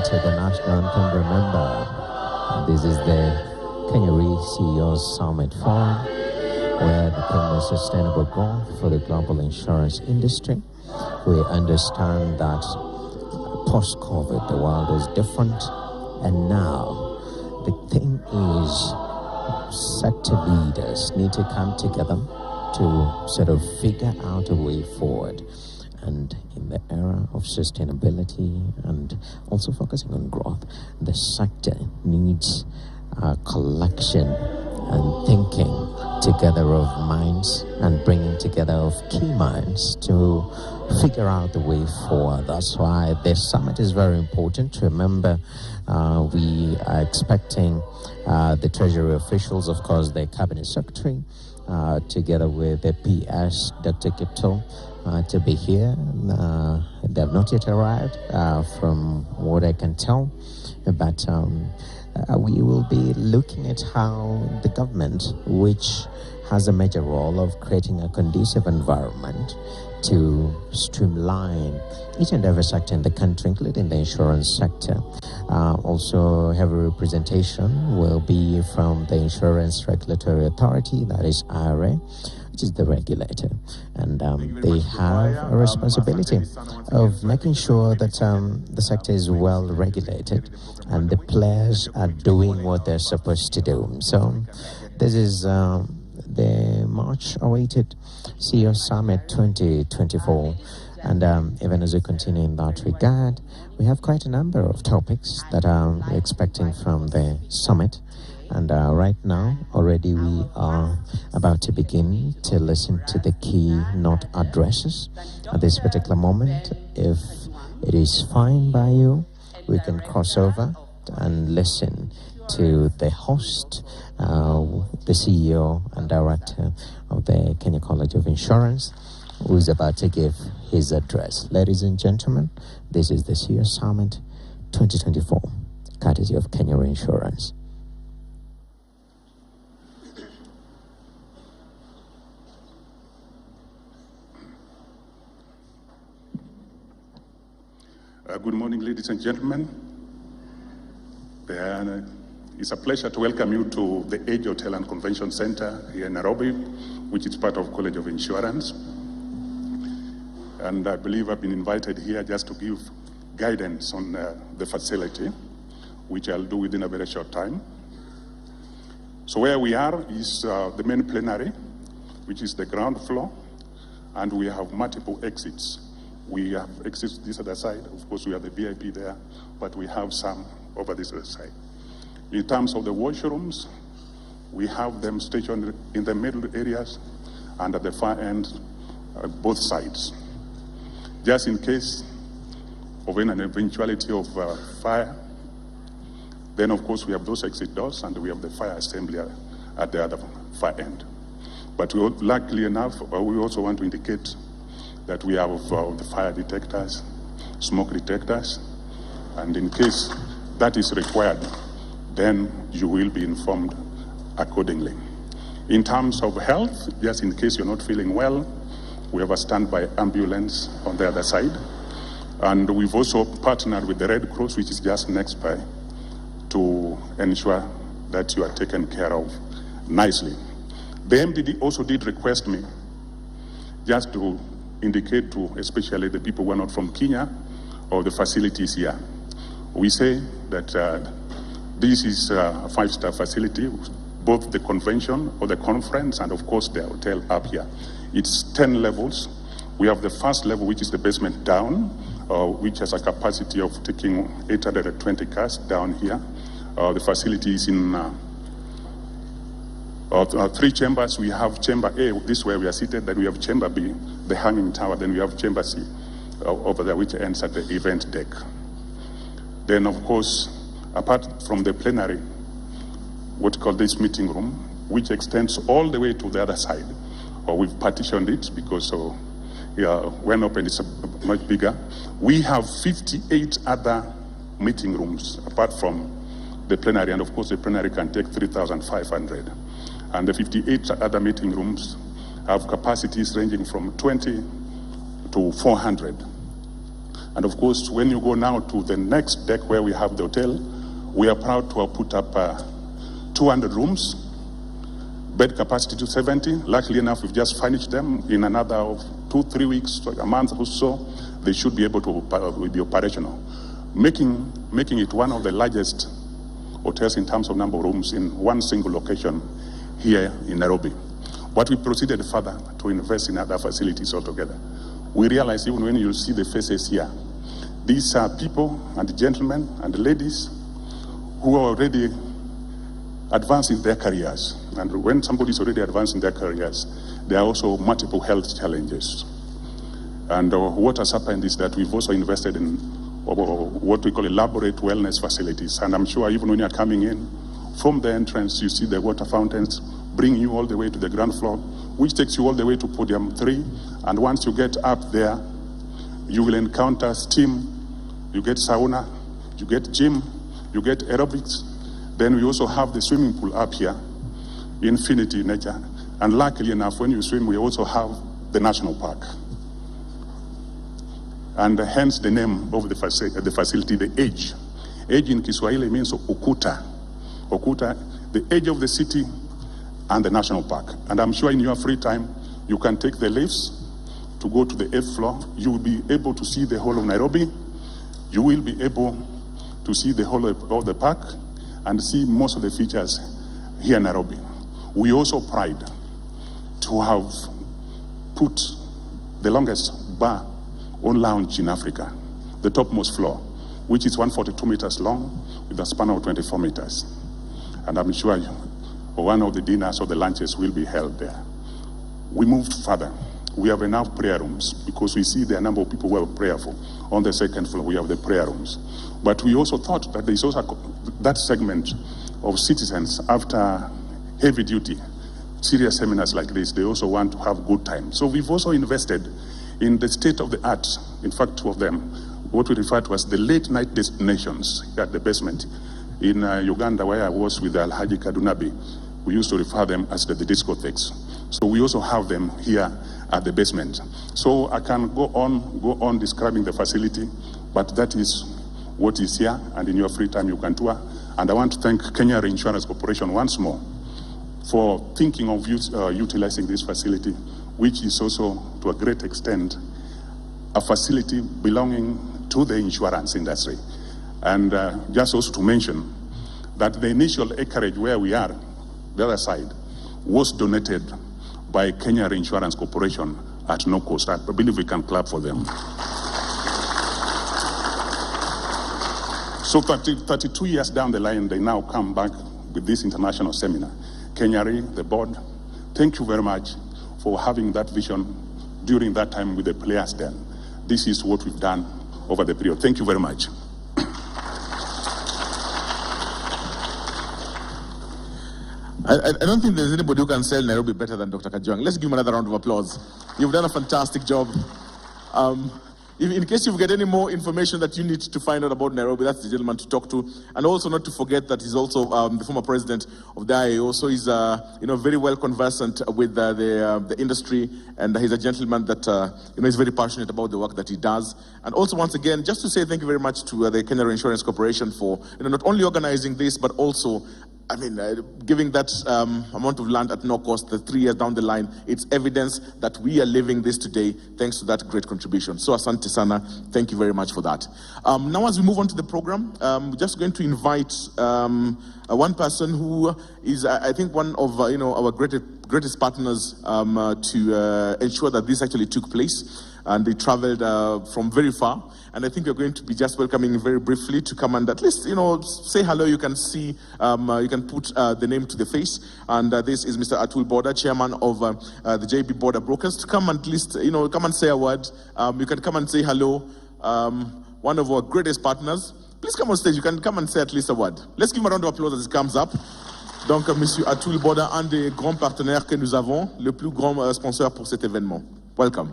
into the national anthem, remember, this is the Kenya CEOs Summit Forum, where the theme is sustainable growth for the global insurance industry. We understand that post-COVID, the world is different, and now the thing is sector leaders need to come together to sort of figure out a way forward. And in the era of sustainability and also focusing on growth, the sector needs a collection and thinking together of minds and bringing together of key minds to figure out the way forward. That's why this summit is very important. Remember, we are expecting the Treasury officials, of course, the Cabinet Secretary, together with the PS, Dr. Kipto, to be here. They have not yet arrived, from what I can tell, but we will be looking at how the government, which has a major role of creating a conducive environment to streamline each and every sector in the country, including the insurance sector. Also, heavy representation will be from the Insurance Regulatory Authority, that is IRA, which is the regulator. And they have a responsibility of making sure that the sector is well regulated and the players are doing what they're supposed to do. So this is the much-awaited CEO Summit 2024. And even as we continue in that regard, we have quite a number of topics that we're expecting from the summit. And right now, already we are about to begin to listen to the keynote addresses. At this particular moment, if it is fine by you, we can cross over and listen to the host, the CEO and Director of the Kenya College of Insurance, who is about to give his address. Ladies and gentlemen, this is the CEO Summit 2024, courtesy of Kenya Insurance. Good morning, ladies and gentlemen. It's a pleasure to welcome you to the Age Hotel and Convention Center here in Nairobi, which is part of College of Insurance. And I believe I've been invited here just to give guidance on the facility, which I'll do within a very short time. So where we are is the main plenary, which is the ground floor, and we have multiple exits. We have exits this other side. Of course, we have the VIP there, but we have some over this other side. In terms of the washrooms, we have them stationed in the middle areas and at the far end, both sides. Just in case of an eventuality of fire, then of course we have those exit doors and we have the fire assembly at the other far end. But luckily enough, we also want to indicate that we have the fire detectors, smoke detectors, and in case that is required, then you will be informed accordingly. In terms of health, just in case you're not feeling well, we have a standby ambulance on the other side. And we've also partnered with the Red Cross, which is just next by, to ensure that you are taken care of nicely. The MDD also did request me just to indicate to especially the people who are not from Kenya or the facilities here. We say that this is a five-star facility, both the convention or the conference and of course the hotel up here. It's 10 levels. We have the first level, which is the basement down, which has a capacity of taking 820 cars down here. The facility is in 3 chambers. We have chamber A, this is where we are seated, then we have chamber B, the hanging tower, then we have chamber C over there, which ends at the event deck. Then of course, apart from the plenary, what we call this meeting room, which extends all the way to the other side. We've partitioned it because when open it's much bigger. We have 58 other meeting rooms apart from the plenary, and of course the plenary can take 3,500. And the 58 other meeting rooms have capacities ranging from 20 to 400. And of course, when you go now to the next deck where we have the hotel, we are proud to have put up 200 rooms, bed capacity to 70. Luckily enough, we've just furnished them. In another 2-3 weeks, a month or so, they should be able to be operational, making it one of the largest hotels in terms of number of rooms in one single location here in Nairobi. But we proceeded further to invest in other facilities altogether. We realized, even when you see the faces here, these are people and gentlemen and ladies who are already advanced in their careers. And when somebody is already advanced in their careers, there are also multiple health challenges. And what has happened is that we've also invested in what we call elaborate wellness facilities. And I'm sure even when you're coming in, from the entrance, you see the water fountains bring you all the way to the ground floor, which takes you all the way to podium 3. And once you get up there, you will encounter steam, you get sauna, you get gym, you get aerobics. Then we also have the swimming pool up here, Infinity Nature. And luckily enough, when you swim, we also have the national park. And hence the name of the facility, the Edge. Edge in Kiswahili means ukuta. Ukuta, the edge of the city and the national park. And I'm sure in your free time, you can take the lifts to go to the 8th floor. You will be able to see the whole of Nairobi. You will be able to see the whole of the park and see most of the features here in Nairobi. We also pride to have put the longest bar on lounge in Africa, the topmost floor, which is 142 meters long with a span of 24 meters. And I'm sure one of the dinners or the lunches will be held there. We moved further. We have enough prayer rooms because we see the number of people who are prayerful. On the 2nd floor, we have the prayer rooms. But we also thought that there is also that segment of citizens after heavy duty, serious seminars like this, they also want to have good time. So we've also invested in the state of the art, in fact, 2 of them, what we refer to as the late night destinations at the basement. In Uganda, where I was with Alhaji Kadunabi, we used to refer them as the discotheques. So we also have them here at the basement. So I can go on describing the facility, but that is what is here, and in your free time you can tour. And I want to thank Kenya Reinsurance Corporation once more for thinking of utilizing this facility, which is also, to a great extent, a facility belonging to the insurance industry. And just also to mention that the initial acreage where we are, the other side, was donated by Kenya Reinsurance Corporation at no cost. I believe we can clap for them. So 32 years down the line, they now come back with this international seminar. Kenya Re, the board, thank you very much for having that vision during that time with the players then. This is what we've done over the period. Thank you very much. I don't think there's anybody who can sell Nairobi better than Dr. Kajwang. Let's give him another round of applause. You've done a fantastic job. In case you get any more information that you need to find out about Nairobi, that's the gentleman to talk to. And also not to forget that he's also the former president of the IAO, so he's very well conversant with the industry, and he's a gentleman that is very passionate about the work that he does. And also, once again, just to say thank you very much to the Kenya Insurance Corporation for not only organizing this, but also giving that amount of land at no cost, the 3 years down the line, it's evidence that we are living this today thanks to that great contribution. So asante sana, thank you very much for that. Now as we move on to the program, we're just going to invite one person who is, I think, one of our greatest partners to ensure that this actually took place. And they traveled from very far. And I think we're going to be just welcoming very briefly to come and at least, say hello. You can see, you can put the name to the face. And this is Mr. Atul Boda, chairman of the JB Border Brokers, to come and at least, come and say a word. You can come and say hello. One of our greatest partners. Please come on stage. You can come and say at least a word. Let's give him a round of applause as he comes up. Donc, Monsieur Atul Boda, un des grands partenaires que nous avons, le plus grand sponsor pour cet événement. Welcome.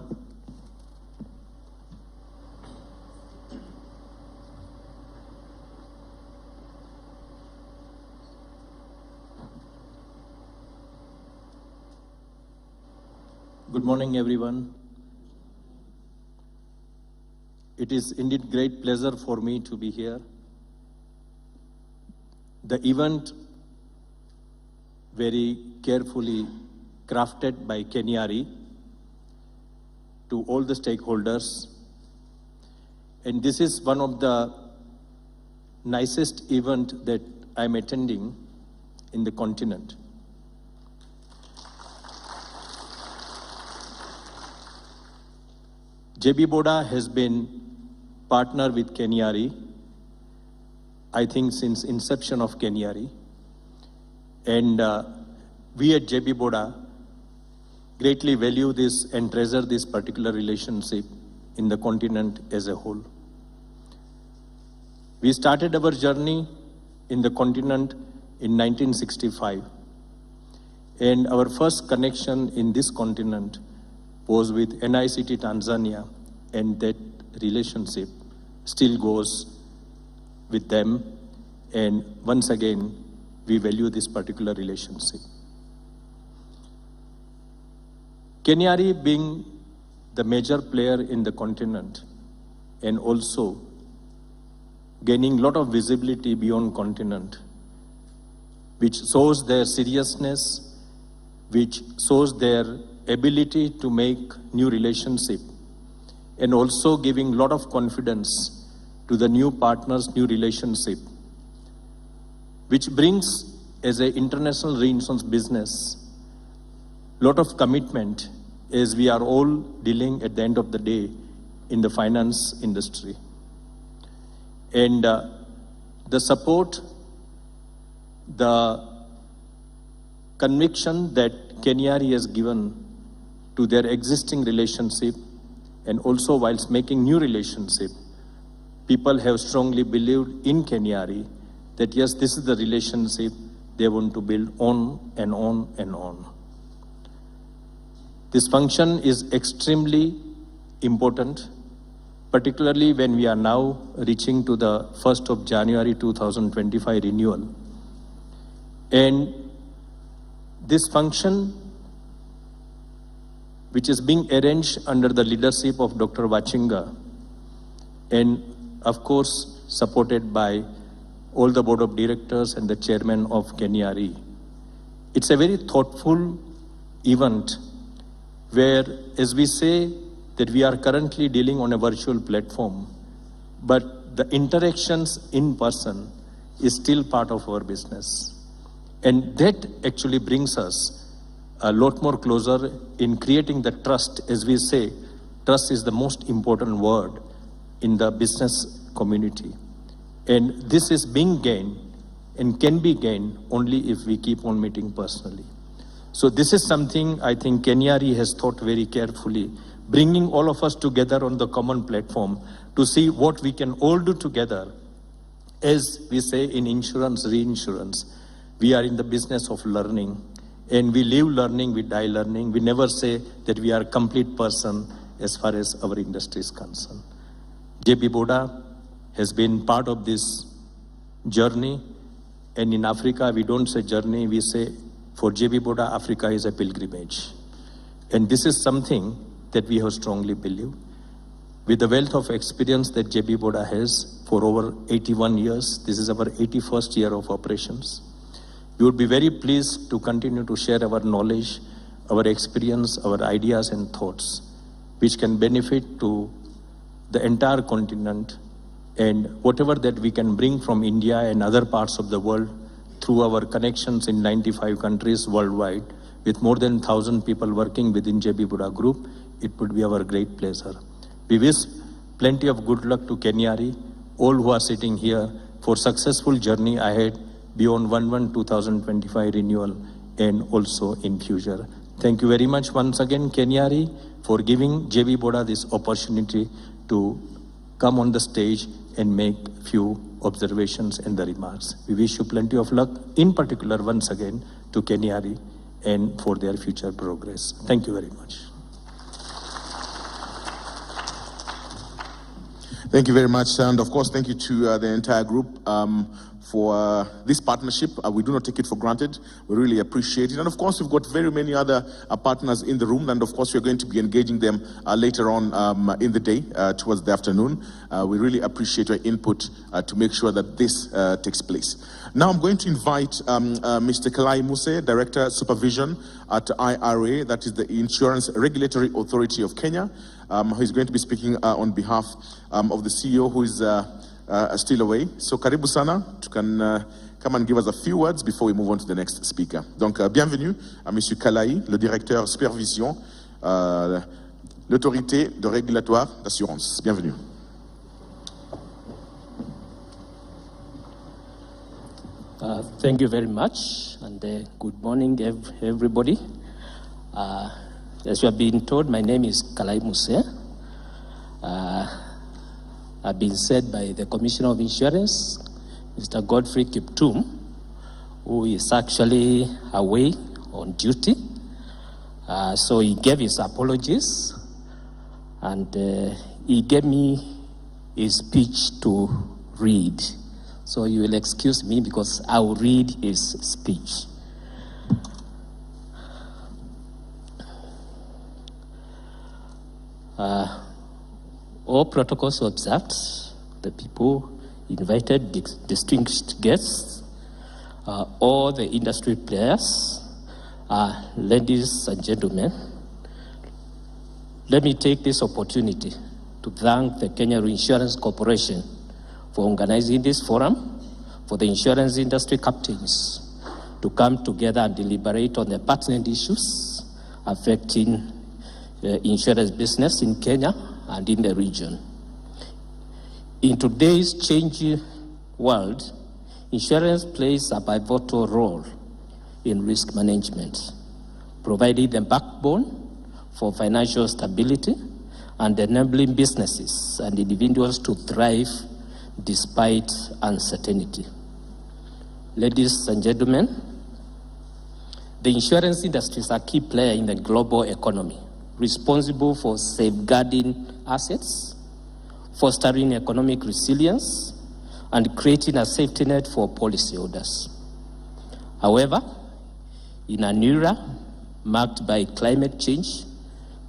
Good morning, everyone. It It is indeed great pleasure for me to be here. The event, very carefully crafted by Kenyari, to all the stakeholders. And this is one of the nicest events that I'm attending in the continent. JB Boda has been partner with Kenyari, I think since inception of Kenyari. And we at JB Boda greatly value this and treasure this particular relationship in the continent as a whole. We started our journey in the continent in 1965. And our first connection in this continent was with NICT Tanzania, and that relationship still goes with them. And once again, we value this particular relationship. Kenyari being the major player in the continent and also gaining a lot of visibility beyond continent, which shows their seriousness, which shows their ability to make new relationship, and also giving a lot of confidence to the new partners, new relationship, which brings as an international reinsurance business a lot of commitment, as we are all dealing at the end of the day in the finance industry. And the support, the conviction that Kenyari has given to their existing relationship, and also whilst making new relationship, people have strongly believed in Kenyari that yes, this is the relationship they want to build on and on and on. This function is extremely important, particularly when we are now reaching to the 1st of January 2025 renewal. And this function, which is being arranged under the leadership of Dr. Wachinga, and of course supported by all the board of directors and the chairman of Kenyari. It's a very thoughtful event where, as we say, that we are currently dealing on a virtual platform, but the interactions in person is still part of our business. And that actually brings us a lot more closer in creating the trust. As we say, trust is the most important word in the business community. And this is being gained and can be gained only if we keep on meeting personally. So this is something I think Kenyari has thought very carefully, bringing all of us together on the common platform to see what we can all do together. As we say in insurance, reinsurance, we are in the business of learning, and we live learning, we die learning. We never say that we are a complete person as far as our industry is concerned. JB Boda has been part of this journey, and in Africa we don't say journey, we say for JB Boda, Africa is a pilgrimage. And this is something that we have strongly believed. With the wealth of experience that JB Boda has for over 81 years, this is our 81st year of operations. We would be very pleased to continue to share our knowledge, our experience, our ideas and thoughts, which can benefit to the entire continent, and whatever that we can bring from India and other parts of the world through our connections in 95 countries worldwide, with more than 1,000 people working within JB Boda Group, it would be our great pleasure. We wish plenty of good luck to Kenyari, all who are sitting here, for successful journey ahead beyond 1/1/2025 renewal and also in future. Thank you very much once again, Kenyari, for giving JB Boda this opportunity to come on the stage and make few observations and the remarks. We wish you plenty of luck, in particular once again to Kenyari and for their future progress. Thank you very much. Thank you very much, and of course, thank you to the entire group for this partnership. We do not take it for granted. We really appreciate it. And of course, we've got very many other partners in the room, and of course, we're going to be engaging them later on in the day, towards the afternoon. We really appreciate your input to make sure that this takes place. Now I'm going to invite Mr. Kalai Muse, Director Supervision at IRA, that is the Insurance Regulatory Authority of Kenya, who is going to be speaking on behalf of the CEO, who is still away. So karibu sana, you can come and give us a few words before we move on to the next speaker. Donc bienvenue à Monsieur Kalai, le Directeur Supervision, l'Autorité de Régulatoire d'Assurance. Bienvenue. Thank you very much, and good morning, everybody. As you have been told, my name is Kalai Muse. I've been said by the Commissioner of Insurance, Mr. Godfrey Kiptum, who is actually away on duty. So he gave his apologies, and he gave me his speech to read. So you will excuse me because I will read his speech. All protocols observed, the people invited, distinguished guests, all the industry players, ladies and gentlemen, let me take this opportunity to thank the Kenya Reinsurance Corporation for organizing this forum, for the insurance industry captains to come together and deliberate on the pertinent issues affecting insurance business in Kenya and in the region. In today's changing world, insurance plays a pivotal role in risk management, providing the backbone for financial stability and enabling businesses and individuals to thrive despite uncertainty. Ladies and gentlemen, the insurance industry is a key player in the global economy, responsible for safeguarding assets, fostering economic resilience, and creating a safety net for policyholders. However, in an era marked by climate change,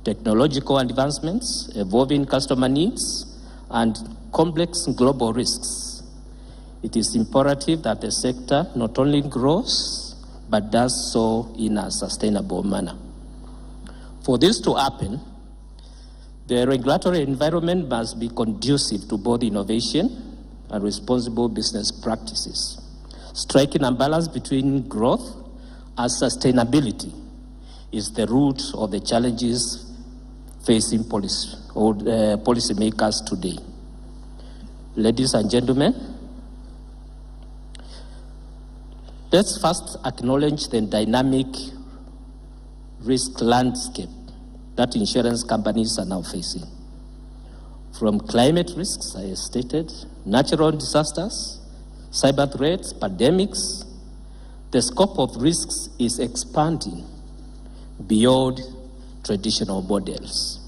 technological advancements, evolving customer needs, and complex global risks, it is imperative that the sector not only grows, but does so in a sustainable manner. For this to happen, the regulatory environment must be conducive to both innovation and responsible business practices, striking a balance between growth and sustainability is the root of the challenges facing policymakers today. Ladies and gentlemen, let's first acknowledge the dynamic risk landscape that insurance companies are now facing. From climate risks, I stated, natural disasters, cyber threats, pandemics, the scope of risks is expanding beyond traditional models.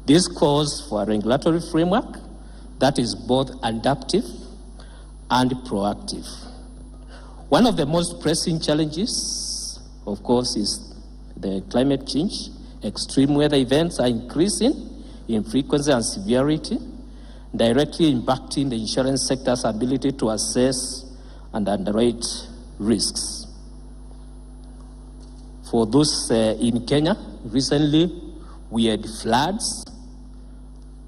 This calls for a regulatory framework that is both adaptive and proactive. One of the most pressing challenges, of course, is the climate change. Extreme weather events are increasing in frequency and severity, directly impacting the insurance sector's ability to assess and underwrite risks. For those in Kenya, recently we had floods,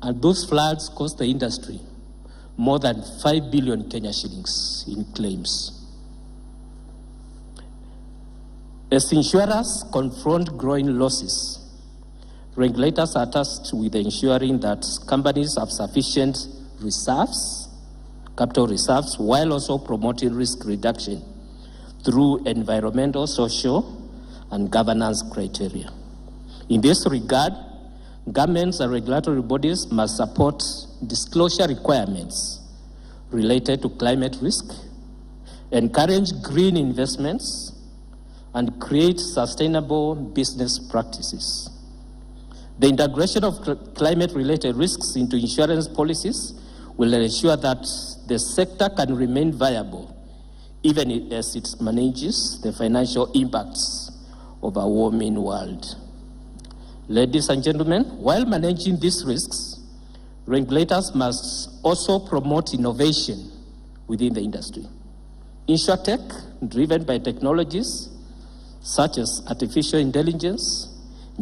and those floods cost the industry more than 5 billion Kenya shillings in claims. As insurers confront growing losses, regulators are tasked with ensuring that companies have sufficient reserves, capital reserves, while also promoting risk reduction through environmental, social, and governance criteria. In this regard, governments and regulatory bodies must support disclosure requirements related to climate risk, encourage green investments, and create sustainable business practices. The integration of climate-related risks into insurance policies will ensure that the sector can remain viable even as it manages the financial impacts of a warming world. Ladies and gentlemen, while managing these risks, regulators must also promote innovation within the industry. InsurTech, driven by technologies such as artificial intelligence,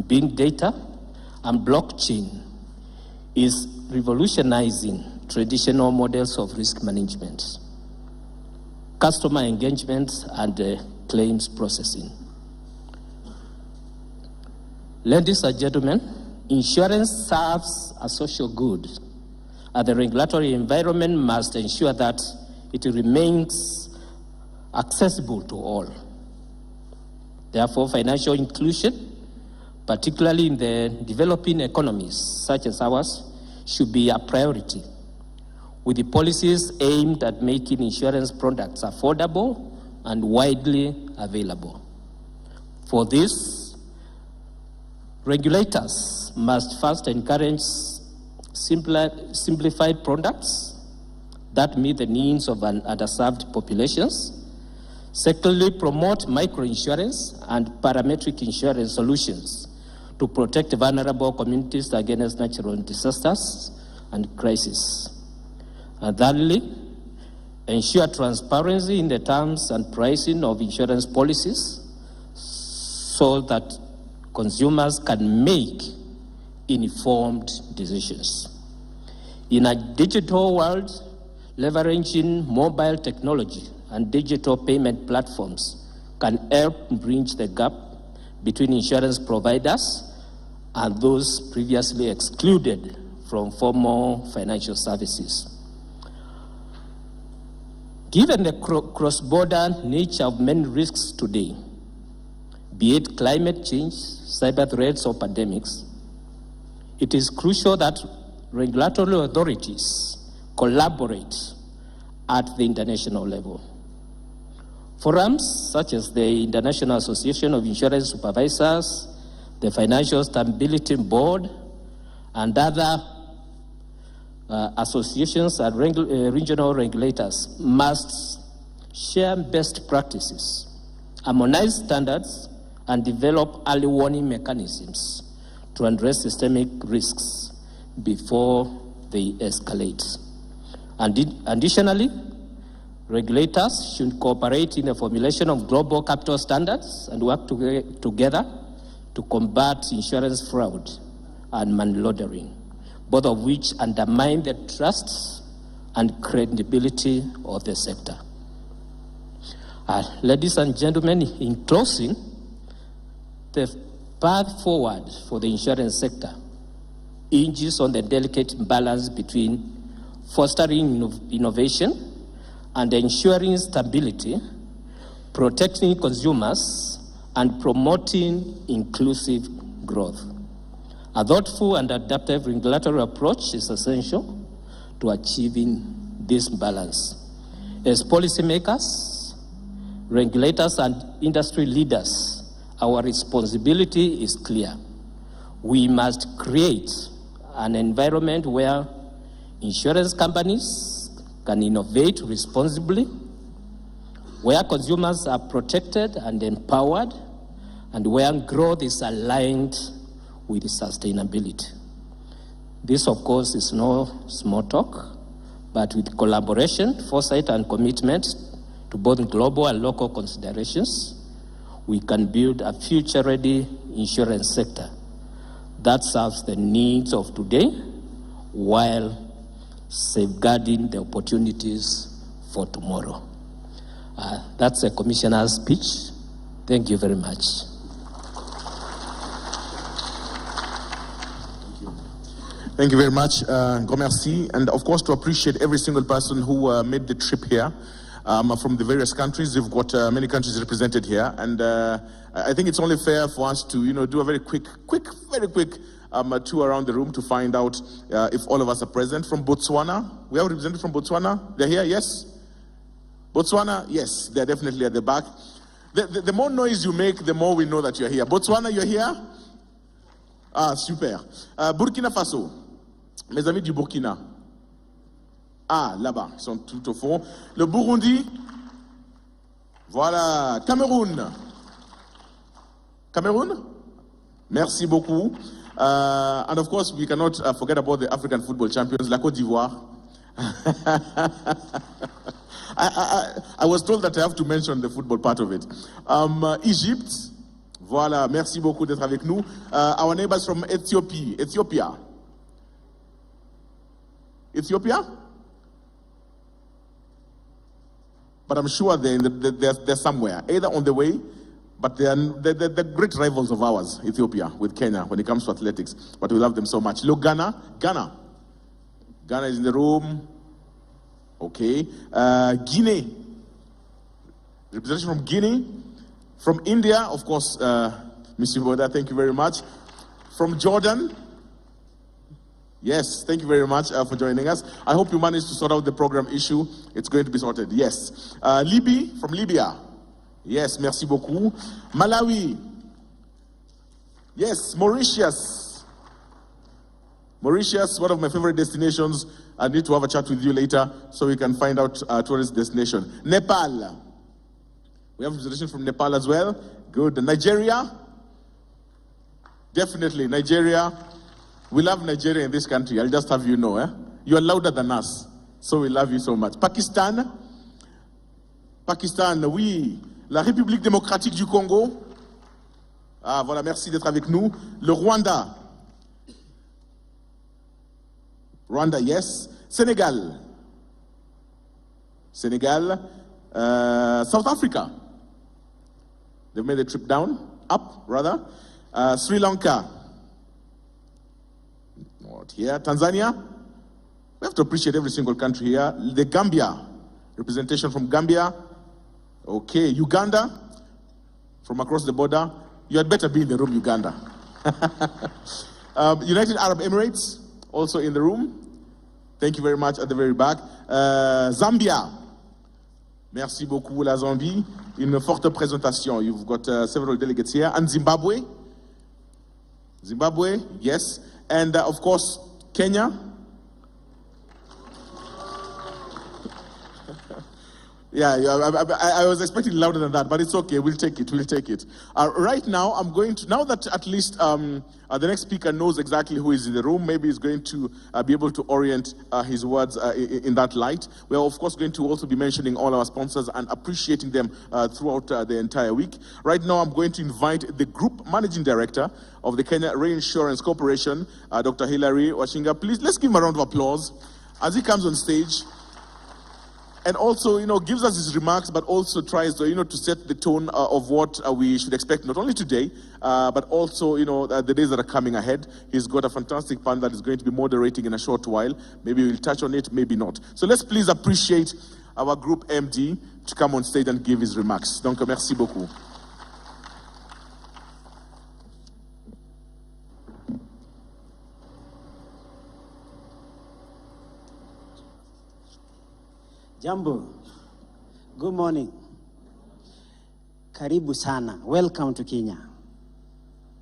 big data, and blockchain, is revolutionizing traditional models of risk management, customer engagement, and claims processing. Ladies and gentlemen, insurance serves a social good, and the regulatory environment must ensure that it remains accessible to all. Therefore, financial inclusion, particularly in the developing economies such as ours, should be a priority, with the policies aimed at making insurance products affordable and widely available. For this, regulators must first encourage simplified products that meet the needs of underserved populations. Secondly, promote microinsurance and parametric insurance solutions to protect vulnerable communities against natural disasters and crises. And thirdly, ensure transparency in the terms and pricing of insurance policies so that consumers can make informed decisions. In a digital world, leveraging mobile technology and digital payment platforms can help bridge the gap between insurance providers and those previously excluded from formal financial services. Given the cross-border nature of many risks today, be it climate change, cyber threats, or pandemics, it is crucial that regulatory authorities collaborate at the international level. Forums such as the International Association of Insurance Supervisors, the Financial Stability Board, and other associations and regional regulators must share best practices, harmonize standards, and develop early warning mechanisms to address systemic risks before they escalate. And additionally, regulators should cooperate in the formulation of global capital standards and work together to combat insurance fraud and money laundering, both of which undermine the trust and credibility of the sector. Ladies and gentlemen, in closing, the path forward for the insurance sector hinges on the delicate balance between fostering innovation and ensuring stability, protecting consumers, and promoting inclusive growth. A thoughtful and adaptive regulatory approach is essential to achieving this balance. As policymakers, regulators, and industry leaders, our responsibility is clear. We must create an environment where insurance companies can innovate responsibly, where consumers are protected and empowered, and where growth is aligned with sustainability. This, of course, is no small talk, but with collaboration, foresight, and commitment to both global and local considerations, we can build a future-ready insurance sector that serves the needs of today while safeguarding the opportunities for tomorrow. That's a commissioner's speech. Thank you very much. Thank you very much, merci, and of course to appreciate every single person who made the trip here from the various countries. We've got many countries represented here, and I think it's only fair for us to do a very quick tour around the room to find out if all of us are present. From Botswana, we have a representative from Botswana. They're here, yes? Botswana, yes, they're definitely at the back. The more noise you make, the more we know that you're here. Botswana, you're here? Ah, super. Burkina Faso. Mes amis du Burkina. Ah, là-bas, ils sont tout au fond. Le Burundi. Voilà, Cameroun. Cameroun? Merci beaucoup. And of course, we cannot forget about the African football champions, la Côte d'Ivoire. I was told that I have to mention the football part of it. Egypt. Voilà, merci beaucoup d'être avec nous. Our neighbors from Ethiopia. Ethiopia? But I'm sure they're somewhere, either on the way, but they're great rivals of ours, Ethiopia, with Kenya, when it comes to athletics. But we love them so much. Look, Ghana is in the room. Okay. Guinea, representation from Guinea. From India, of course, Mr. Boda, thank you very much. From Jordan, yes, thank you very much for joining us. I hope you managed to sort out the program issue. It's going to be sorted, yes. Libby, from Libya. Yes, merci beaucoup. Malawi. Yes, Mauritius. Mauritius, one of my favorite destinations. I need to have a chat with you later so we can find out tourist destination. Nepal. We have representation from Nepal as well. Good. Nigeria. Definitely, Nigeria. We love Nigeria in this country. I'll just have you know. You are louder than us. So we love you so much. Pakistan. Pakistan, oui. La République démocratique du Congo. Ah, voilà, merci d'être avec nous. Le Rwanda. Rwanda, yes. Senegal. Senegal. South Africa. They've made the trip up, rather. Sri Lanka. Not here. Tanzania. We have to appreciate every single country here. The Gambia. Representation from Gambia. Okay. Uganda. From across the border. You had better be in the room, Uganda. United Arab Emirates. Also in the room. Thank you very much at the very back. Zambia. Merci beaucoup, la Zambie. Une forte présentation. You've got several delegates here. And Zimbabwe. Zimbabwe, yes. And of course, Kenya. Yeah, I was expecting louder than that, but it's okay. We'll take it. Right now, I'm going to, now that at least the next speaker knows exactly who is in the room, maybe he's going to be able to orient his words in that light. We're, of course, going to also be mentioning all our sponsors and appreciating them throughout the entire week. Right now, I'm going to invite the Group Managing Director of the Kenya Reinsurance Corporation, Dr. Hilary Wachinga. Please, let's give him a round of applause as he comes on stage. And also, gives us his remarks, but also tries to, to set the tone of what we should expect, not only today, but also, the days that are coming ahead. He's got a fantastic panel that is going to be moderating in a short while. Maybe we'll touch on it, maybe not. So let's please appreciate our Group MD to come on stage and give his remarks. Donc, merci beaucoup. Jambo, good morning. Karibu sana. Welcome to Kenya.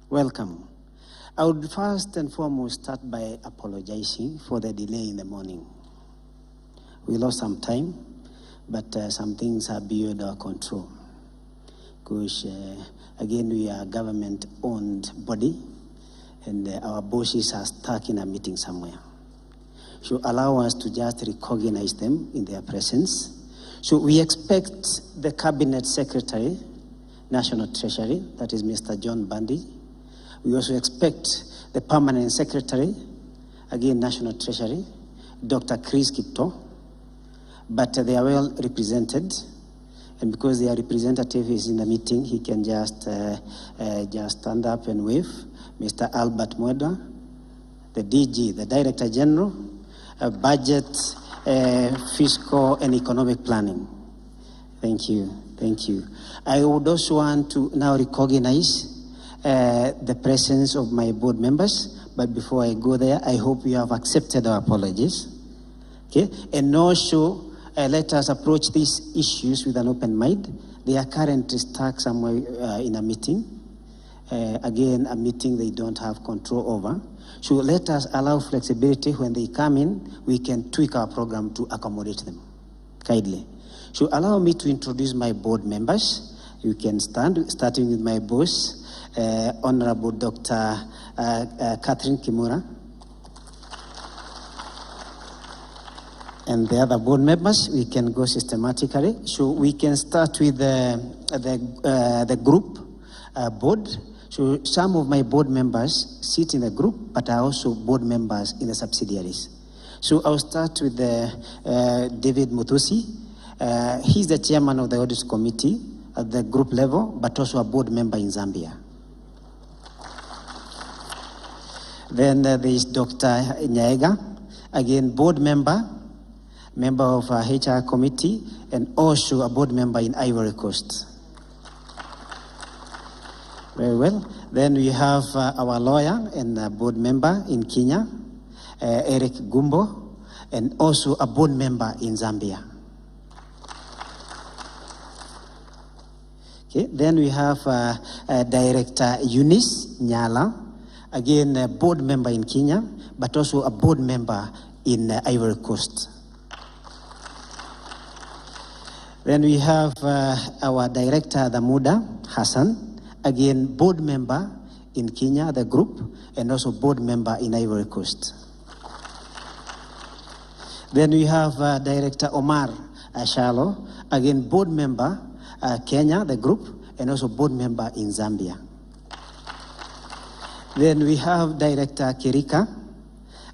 Welcome. I would first and foremost start by apologizing for the delay in the morning. We lost some time, but some things are beyond our control. Because, again, we are a government-owned body, and our bosses are stuck in a meeting somewhere. So allow us to just recognize them in their presence. So we expect the Cabinet Secretary, National Treasury, that is Mr. John Bundy. We also expect the Permanent Secretary, again National Treasury, Dr. Chris Kipto. But they are well represented, and because their representative is in the meeting, he can just stand up and wave. Mr. Albert Mweda, the DG, the Director General, Budget, Fiscal and Economic Planning. Thank you. I would also want to now recognize the presence of my board members, but before I go there, I hope you have accepted our apologies. Okay, and also let us approach these issues with an open mind. They are currently stuck somewhere in a meeting. again, a meeting they don't have control over. So let us allow flexibility. When they come in, we can tweak our program to accommodate them, kindly. So allow me to introduce my board members. You can stand, starting with my boss, Honorable Dr. Catherine Kimura. And the other board members, we can go systematically. So we can start with the group board. So some of my board members sit in the group, but are also board members in the subsidiaries. So I'll start with David Mutusi. He's the chairman of the audit committee at the group level, but also a board member in Zambia. Then there is Dr. Nyaega, again board member of HR committee, and also a board member in Ivory Coast. Very well. Then we have our lawyer and board member in Kenya, Eric Gumbo, and also a board member in Zambia. Okay. Then we have Director Eunice Nyala, again a board member in Kenya, but also a board member in Ivory Coast. Then we have our Director Damuda Hassan, again board member in Kenya, the group, and also board member in Ivory Coast. Then we have Director Omar Ashalo, again board member Kenya, the group, and also board member in Zambia. Then we have Director Kirika,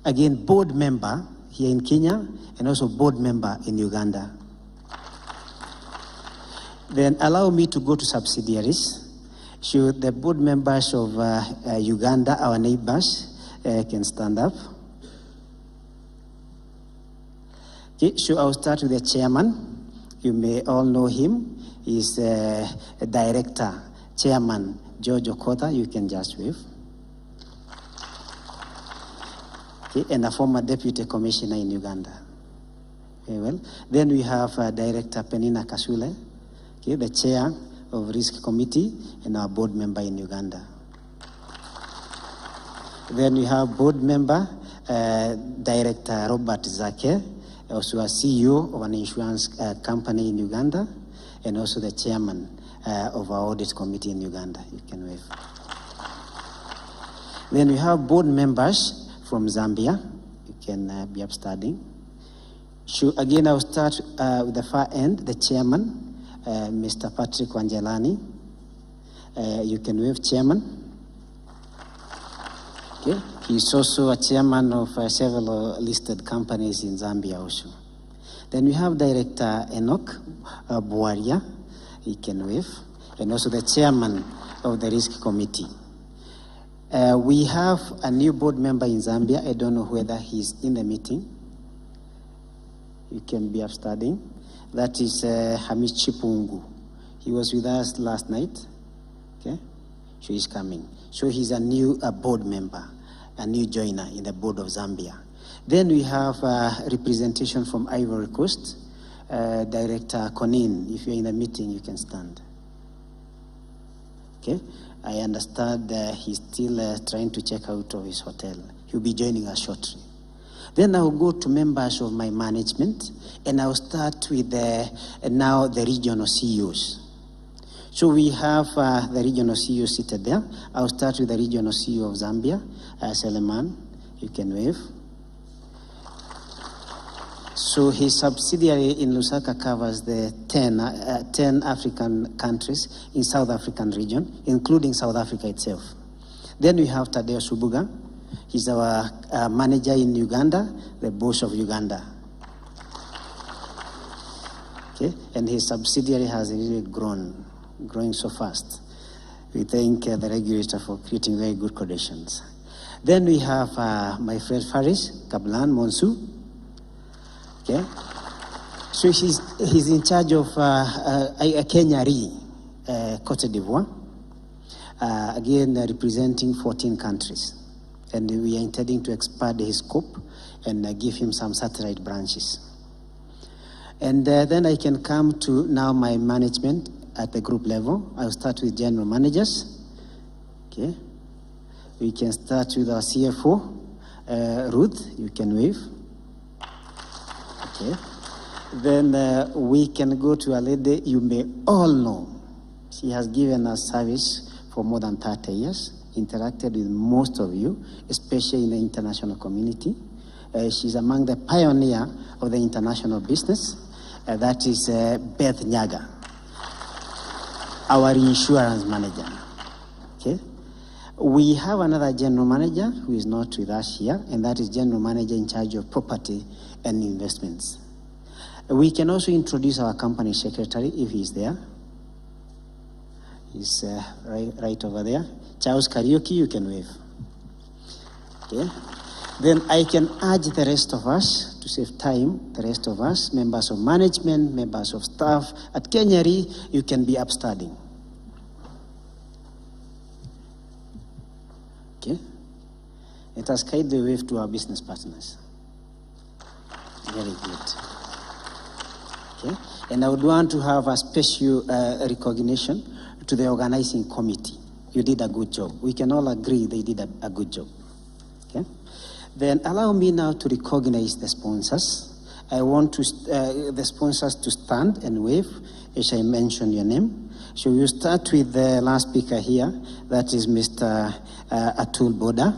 again board member here in Kenya, and also board member in Uganda. Then allow me to go to subsidiaries. So the board members of Uganda, our neighbors, can stand up. Okay, so I'll start with the chairman. You may all know him. He's a director, chairman, George Okota. You can just wave. Okay, and a former deputy commissioner in Uganda. Very well. Then we have Director Penina Kasule, okay, the chair of Risk Committee and our board member in Uganda. Then we have board member, Director Robert Zake, also a CEO of an insurance company in Uganda, and also the chairman of our audit committee in Uganda. You can wave. Then we have board members from Zambia. You can be upstanding. So again, I'll start with the far end, the chairman, Mr. Patrick Wanjelani. You can wave, chairman. Okay. He's also a chairman of several listed companies in Zambia also. Then we have Director Enoch Buaria. He can wave. And also the chairman of the Risk Committee. We have a new board member in Zambia. I don't know whether he's in the meeting. You can be upstanding. That is Hamish Chipungu. He was with us last night. Okay, so he's coming. So he's a new board member, a new joiner in the board of Zambia. Then we have representation from Ivory Coast. Director Konin, if you're in the meeting, you can stand. Okay, I understand he's still trying to check out of his hotel. He'll be joining us shortly. Then I'll go to members of my management, and I'll start with now the regional CEOs. So we have the regional CEO seated there. I'll start with the regional CEO of Zambia, Seleman. You can wave. So his subsidiary in Lusaka covers the 10 African countries in South African region, including South Africa itself. Then we have Tadeo Subuga. He's our manager in Uganda, the boss of Uganda. Okay, and his subsidiary has really growing so fast. We thank the regulator for creating very good conditions. Then we have my friend Faris Kablan Monsu. Okay, so he's in charge of Kenya Re, Cote d'Ivoire. Again, representing 14 countries. And we are intending to expand his scope and give him some satellite branches. And then I can come to now my management at the group level. I'll start with general managers. Okay. We can start with our CFO, Ruth, you can wave. Okay. Then we can go to a lady you may all know. She has given us service for more than 30 years, interacted with most of you, especially in the international community. She's among the pioneer of the international business. That is Beth Nyaga, our insurance manager. Okay. We have another general manager who is not with us here, and that is general manager in charge of property and investments. We can also introduce our company secretary if he's there. He's right over there. Charles Karaoke, you can wave. Okay. Then I can urge the rest of us, to save time, the rest of us, members of management, members of staff at Kenya Re, you can be upstanding. Okay. Let us guide the wave to our business partners. Very good. Okay. And I would want to have a special recognition to the organizing committee. You did a good job. We can all agree they did a good job. Okay. Then allow me now to recognize the sponsors. I want the sponsors to stand and wave as I mention your name. So we'll start with the last speaker here. That is Mr. Atul Boda.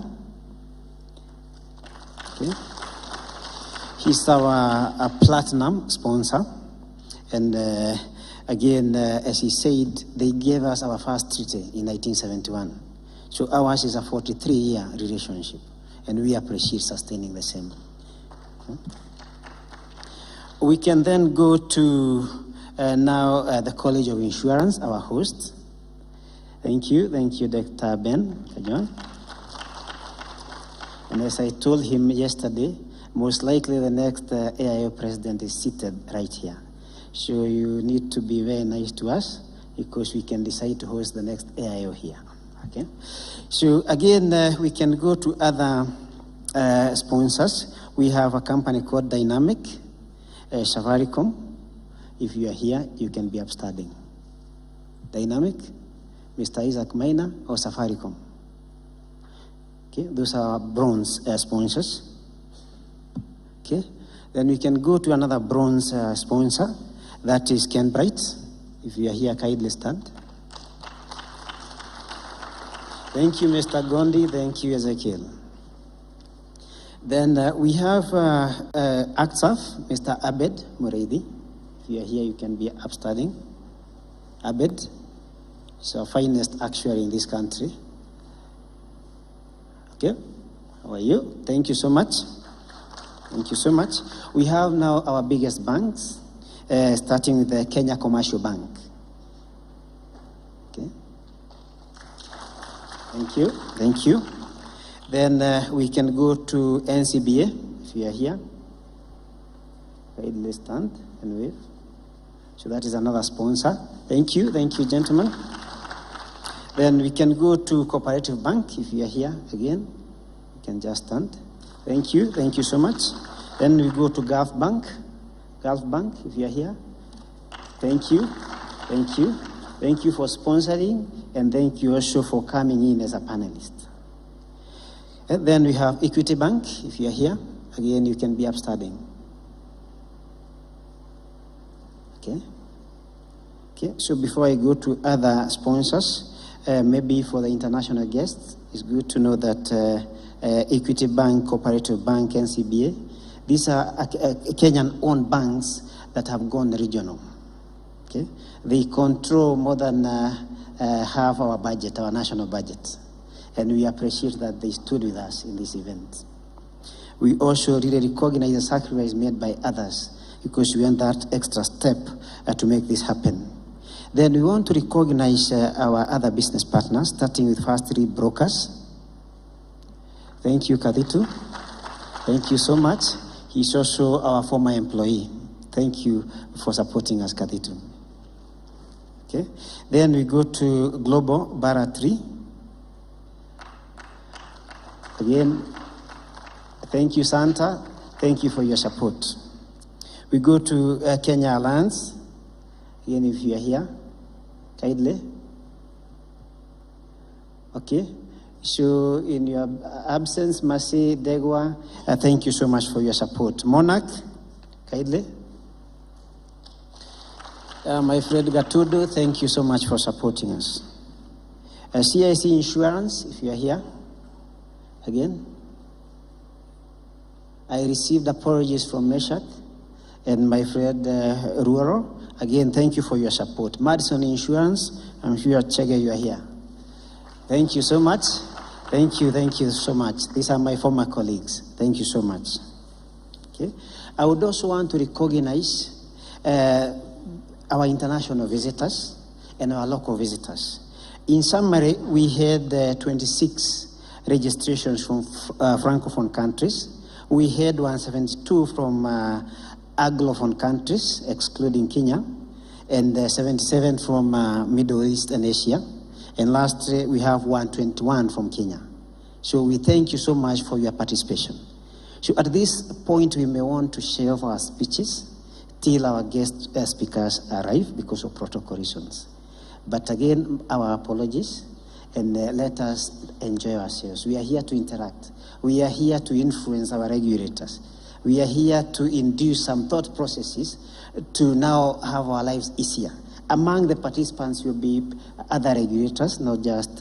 Okay. He's our platinum sponsor. And again, as he said, they gave us our first treaty in 1971. So ours is a 43-year relationship, and we appreciate sustaining the same. Okay. We can then go to now the College of Insurance, our host. Thank you, Dr. Ben Kajon. And as I told him yesterday, most likely the next AIO president is seated right here. So you need to be very nice to us because we can decide to host the next AIO here. Okay. So again, we can go to other sponsors. We have a company called Dynamic, Safaricom. If you are here, you can be upstanding. Dynamic, Mr. Isaac Maina, or Safaricom. Okay, those are our bronze sponsors. Okay, then we can go to another bronze sponsor. That is Ken Bright. If you are here, kindly stand. Thank you, Mr. Gondi. Thank you, Ezekiel. Then we have ACTSAF, Mr. Abed Mureidi. If you are here, you can be upstanding. Abed is our finest actuary in this country. Okay, how are you? Thank you so much. Thank you so much. We have now our biggest banks. Starting with the Kenya Commercial Bank. Okay. Thank you. Then we can go to NCBA, if you are here. Kindly stand and wave. So that is another sponsor. Thank you, gentlemen. Then we can go to Cooperative Bank, if you are here again. You can just stand. Thank you so much. Then we go to Gulf Bank, if you are here. Thank you. Thank you for sponsoring, and thank you also for coming in as a panelist. And then we have Equity Bank, if you are here. Again, you can be upstanding. Okay. So before I go to other sponsors, maybe for the international guests, it's good to know that Equity Bank, Cooperative Bank, NCBA, these are Kenyan-owned banks that have gone regional. Okay? They control more than half our budget, our national budget. And we appreciate that they stood with us in this event. We also really recognize the sacrifice made by others because we want that extra step to make this happen. Then we want to recognize our other business partners, starting with First Three Brokers. Thank you, Kaditu. Thank you so much. He's also our former employee. Thank you for supporting us, Kaditu. Okay. Then we go to Global Bara 3. Again, thank you, Santa. Thank you for your support. We go to Kenya Alliance. Again, if you are here, kindly. Okay. So in your absence, Mercy, Degwa, thank you so much for your support. Monarch, kindly. My friend Gatudo, thank you so much for supporting us. CIC Insurance, if you are here, again. I received apologies from Meshach and my friend Ruoro. Again, thank you for your support. Madison Insurance, I'm sure Chege, you are here. Thank you so much. Thank you so much. These are my former colleagues. Thank you so much. Okay. I would also want to recognize our international visitors and our local visitors. In summary, we had 26 registrations from Francophone countries. We had 172 from Anglophone countries, excluding Kenya, and 77 from Middle East and Asia. And lastly, we have 121 from Kenya. So we thank you so much for your participation. So at this point, we may want to share our speeches till our guest speakers arrive because of protocol reasons. But again, our apologies, and let us enjoy ourselves. We are here to interact. We are here to influence our regulators. We are here to induce some thought processes to now have our lives easier. Among the participants will be other regulators, not just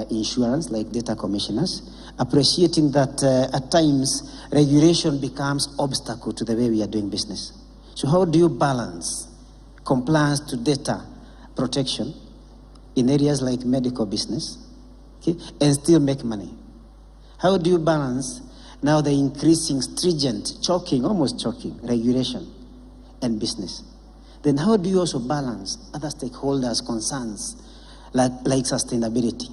insurance, like data commissioners, appreciating that at times regulation becomes obstacle to the way we are doing business. So how do you balance compliance to data protection in areas like medical business, okay, and still make money? How do you balance now the increasing stringent, almost choking regulation and business? Then how do you also balance other stakeholders' concerns like sustainability?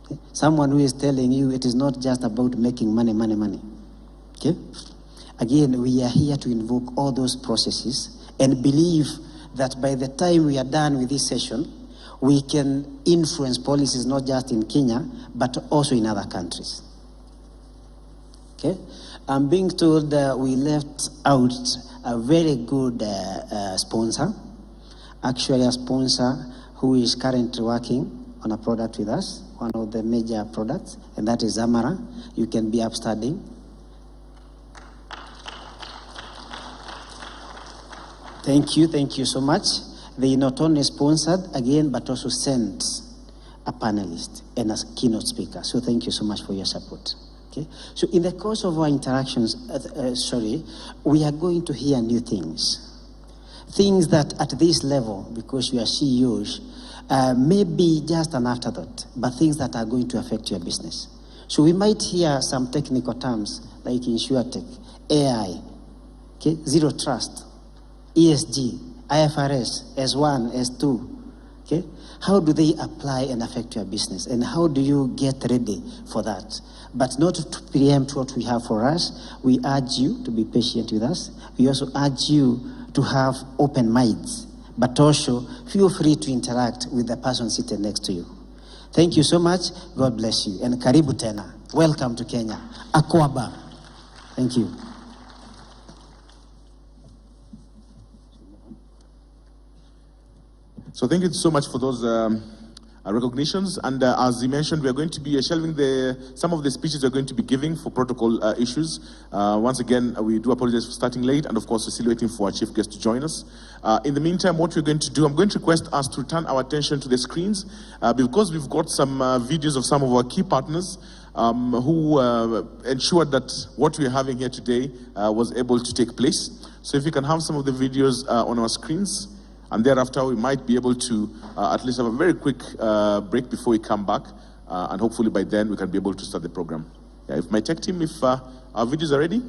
Okay? Someone who is telling you it is not just about making money. Okay? Again, we are here to invoke all those processes and believe that by the time we are done with this session, we can influence policies not just in Kenya, but also in other countries. Okay? I'm being told that we left out a very good sponsor, actually a sponsor who is currently working on a product with us, one of the major products, and that is Amara. You can be upstanding. Thank you so much. They not only sponsored again, but also sent a panelist and a keynote speaker. So thank you so much for your support. Okay. So in the course of our interactions, we are going to hear new things. Things that at this level, because you are CEOs, may be just an afterthought, but things that are going to affect your business. So we might hear some technical terms like InsurTech, AI, okay, Zero Trust, ESG, IFRS, S1, S2, okay? How do they apply and affect your business? And how do you get ready for that? But not to preempt what we have for us, we urge you to be patient with us. We also urge you to have open minds, but also feel free to interact with the person sitting next to you. Thank you so much. God bless you. And karibu tena. Welcome to Kenya. Akwaba. Thank you. So thank you so much for those recognitions. And as you mentioned, we are going to be shelving some of the speeches we're going to be giving for protocol issues. Once again, we do apologize for starting late, and of course, we're still waiting for our chief guest to join us. In the meantime, what we're going to do, I'm going to request us to turn our attention to the screens because we've got some videos of some of our key partners who ensured that what we're having here today was able to take place. So if you can have some of the videos on our screens, and thereafter, we might be able to at least have a very quick break before we come back. And hopefully by then, we can be able to start the program. Yeah, if my tech team, if our videos are ready.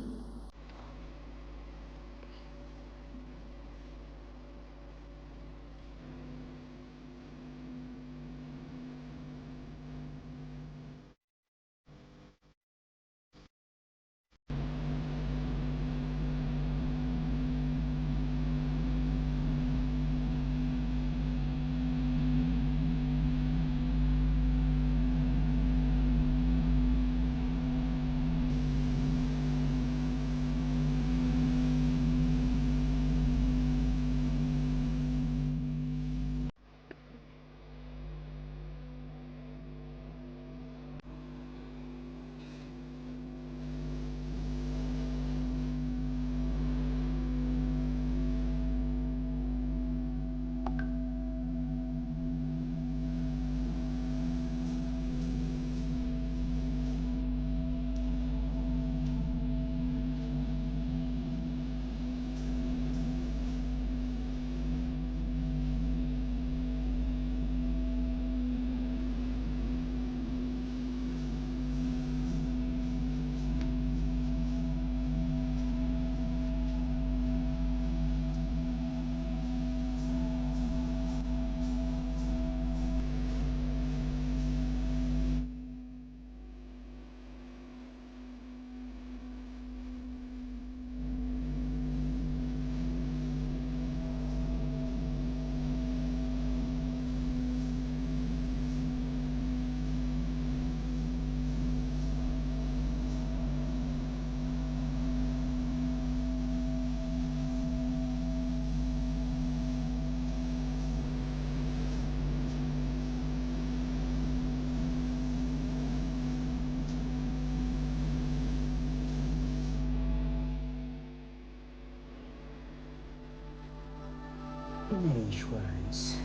Kenya Insurance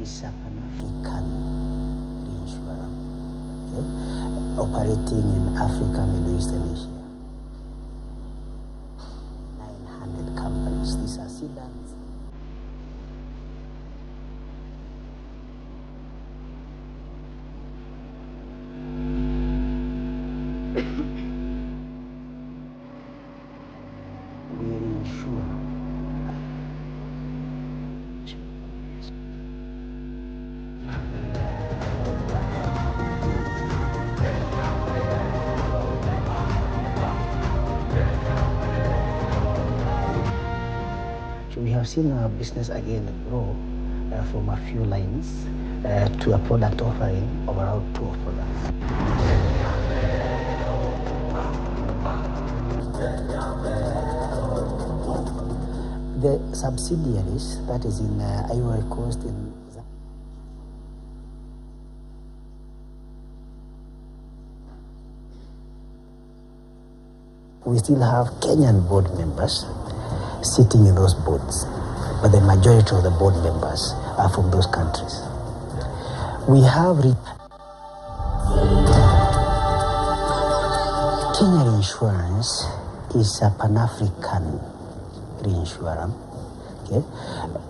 is a Pan-African reinsurer, okay, operating in Africa, Middle East, and Asia. 900 companies. These are sedans. We insure So we have seen our business again grow from a few lines to a product offering of around 2 products. The subsidiaries, that is in Ivory Coast, in we still have Kenyan board members sitting in those boards, but the majority of the board members are from those countries. We have Kenya Insurance is a Pan-African reinsurer, okay,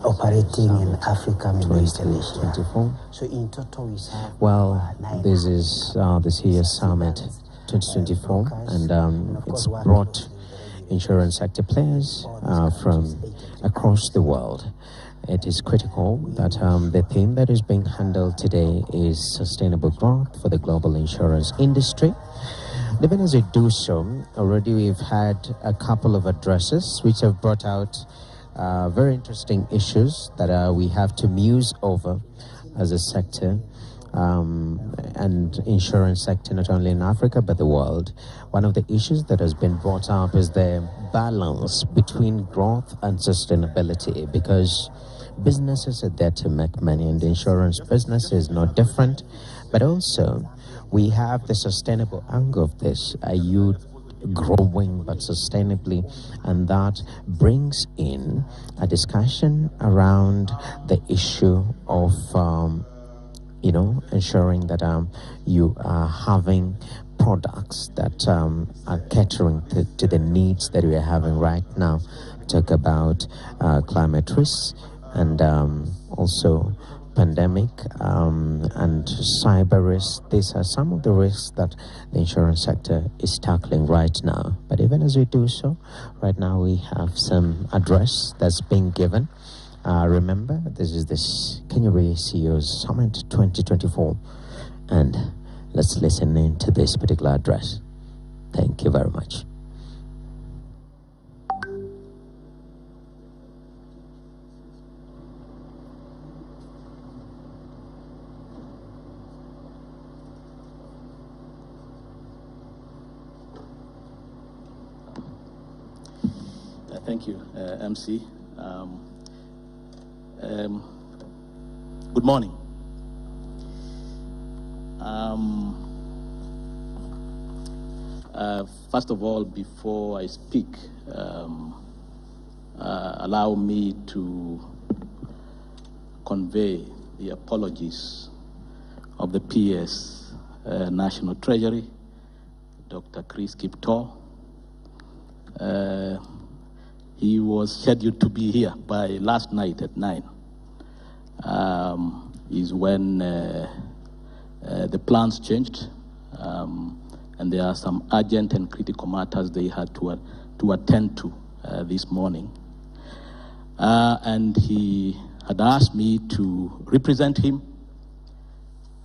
operating in Africa, Middle East, and Asia. So in total, we have this is the CEO Summit 2024, and it's brought insurance sector players from across the world. It is critical that the theme that is being handled today is sustainable growth for the global insurance industry. Even as we do so, already we've had a couple of addresses which have brought out very interesting issues that we have to muse over as a sector. And insurance sector, not only in Africa but the world. One of the issues that has been brought up is the balance between growth and sustainability, because businesses are there to make money, and the insurance business is no different. But also we have the sustainable angle of this. Are you growing but sustainably? And that brings in a discussion around the issue of ensuring that you are having products that are catering to the needs that we are having right now. Talk about climate risks and also pandemic and cyber risks. These are some of the risks that the insurance sector is tackling right now. But even as we do so, right now we have some address that's being given. Remember, this is this Kenya CEOs Summit 2024, and let's listen in to this particular address. Thank you very much. Thank you, MC. Good morning. First of all, before I speak, allow me to convey the apologies of the PS National Treasury, Dr. Chris Kiptoo. He was scheduled to be here by last night at 9. Is when the plans changed, and there are some urgent and critical matters they had to attend to this morning. And he had asked me to represent him,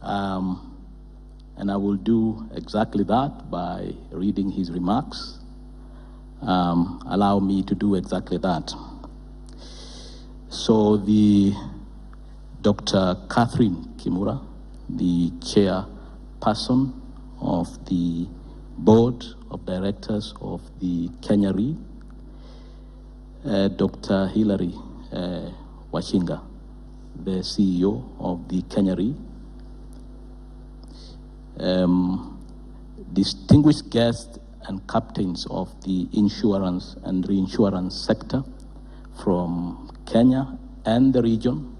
and I will do exactly that by reading his remarks. Allow me to do exactly that. So Dr. Catherine Kimura, the chairperson of the board of directors of the Kenya Re, Dr. Hilary Wachinga, the CEO of the Kenya Re, distinguished guests and captains of the insurance and reinsurance sector from Kenya and the region,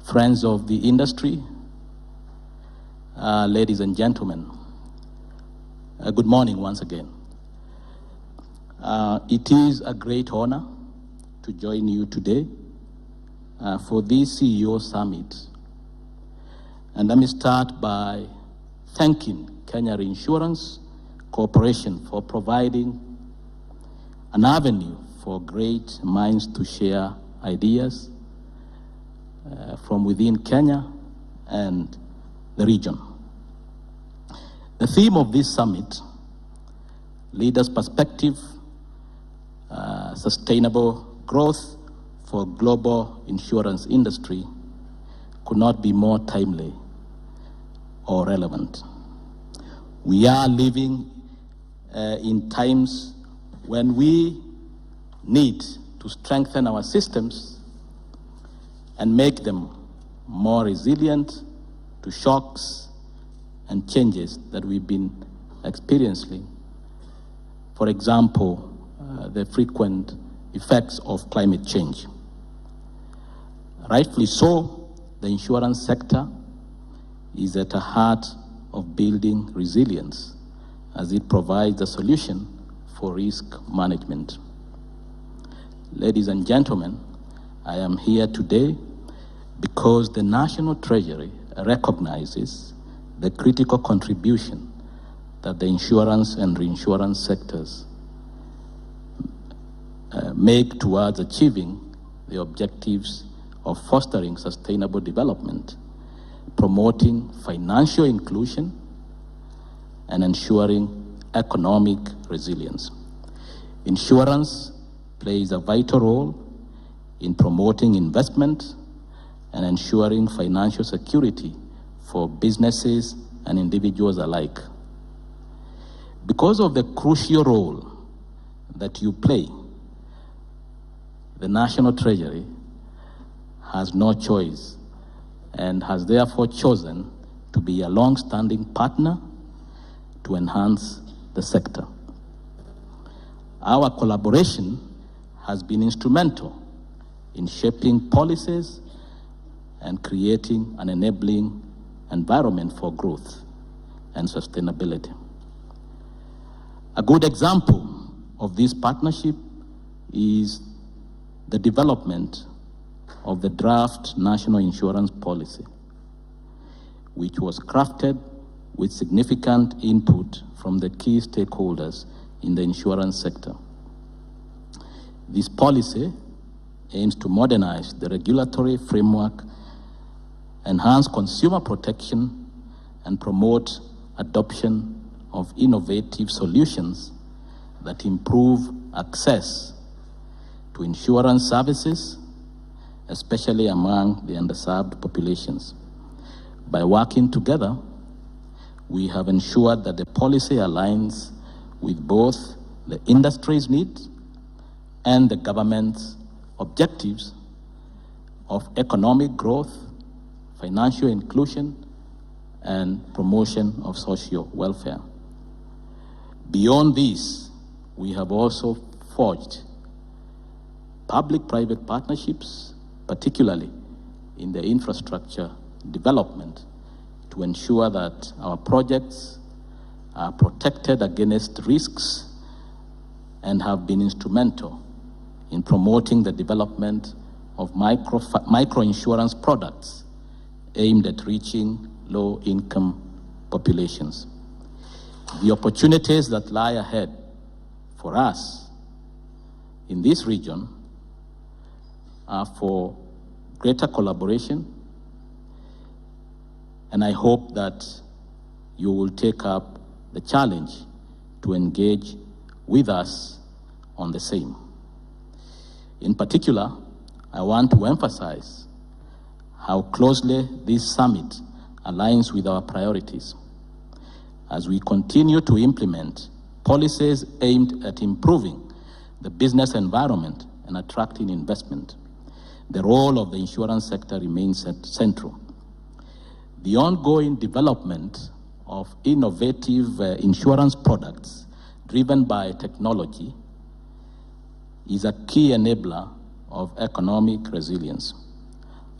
friends of the industry, ladies and gentlemen, good morning once again. It is a great honor to join you today for this CEO Summit. And let me start by thanking Kenya Reinsurance Corporation for providing an avenue for great minds to share ideas from within Kenya and the region. The theme of this summit, Leaders' Perspective, Sustainable Growth for Global Insurance Industry, could not be more timely or relevant. We are living in times when we need to strengthen our systems and make them more resilient to shocks and changes that we've been experiencing. For example, the frequent effects of climate change. Rightfully so, the insurance sector is at the heart of building resilience as it provides a solution for risk management. Ladies and gentlemen, I am here today because the National Treasury recognizes the critical contribution that the insurance and reinsurance sectors make towards achieving the objectives of fostering sustainable development, promoting financial inclusion, and ensuring economic resilience. Insurance plays a vital role in promoting investment and ensuring financial security for businesses and individuals alike. Because of the crucial role that you play, the National Treasury has no choice and has therefore chosen to be a long-standing partner to enhance the sector. Our collaboration has been instrumental in shaping policies and creating an enabling environment for growth and sustainability. A good example of this partnership is the development of the draft National Insurance Policy, which was crafted with significant input from the key stakeholders in the insurance sector. This policy aims to modernize the regulatory framework, enhance consumer protection, and promote adoption of innovative solutions that improve access to insurance services, especially among the underserved populations. By working together, we have ensured that the policy aligns with both the industry's needs and the government's objectives of economic growth, financial inclusion, and promotion of social welfare. Beyond this, we have also forged public-private partnerships, particularly in the infrastructure development, to ensure that our projects are protected against risks and have been instrumental in promoting the development of micro-insurance products aimed at reaching low-income populations. The opportunities that lie ahead for us in this region are for greater collaboration, and I hope that you will take up the challenge to engage with us on the same. In particular, I want to emphasize how closely this summit aligns with our priorities as we continue to implement policies aimed at improving the business environment and attracting investment. The role of the insurance sector remains central. The ongoing development of innovative insurance products driven by technology is a key enabler of economic resilience.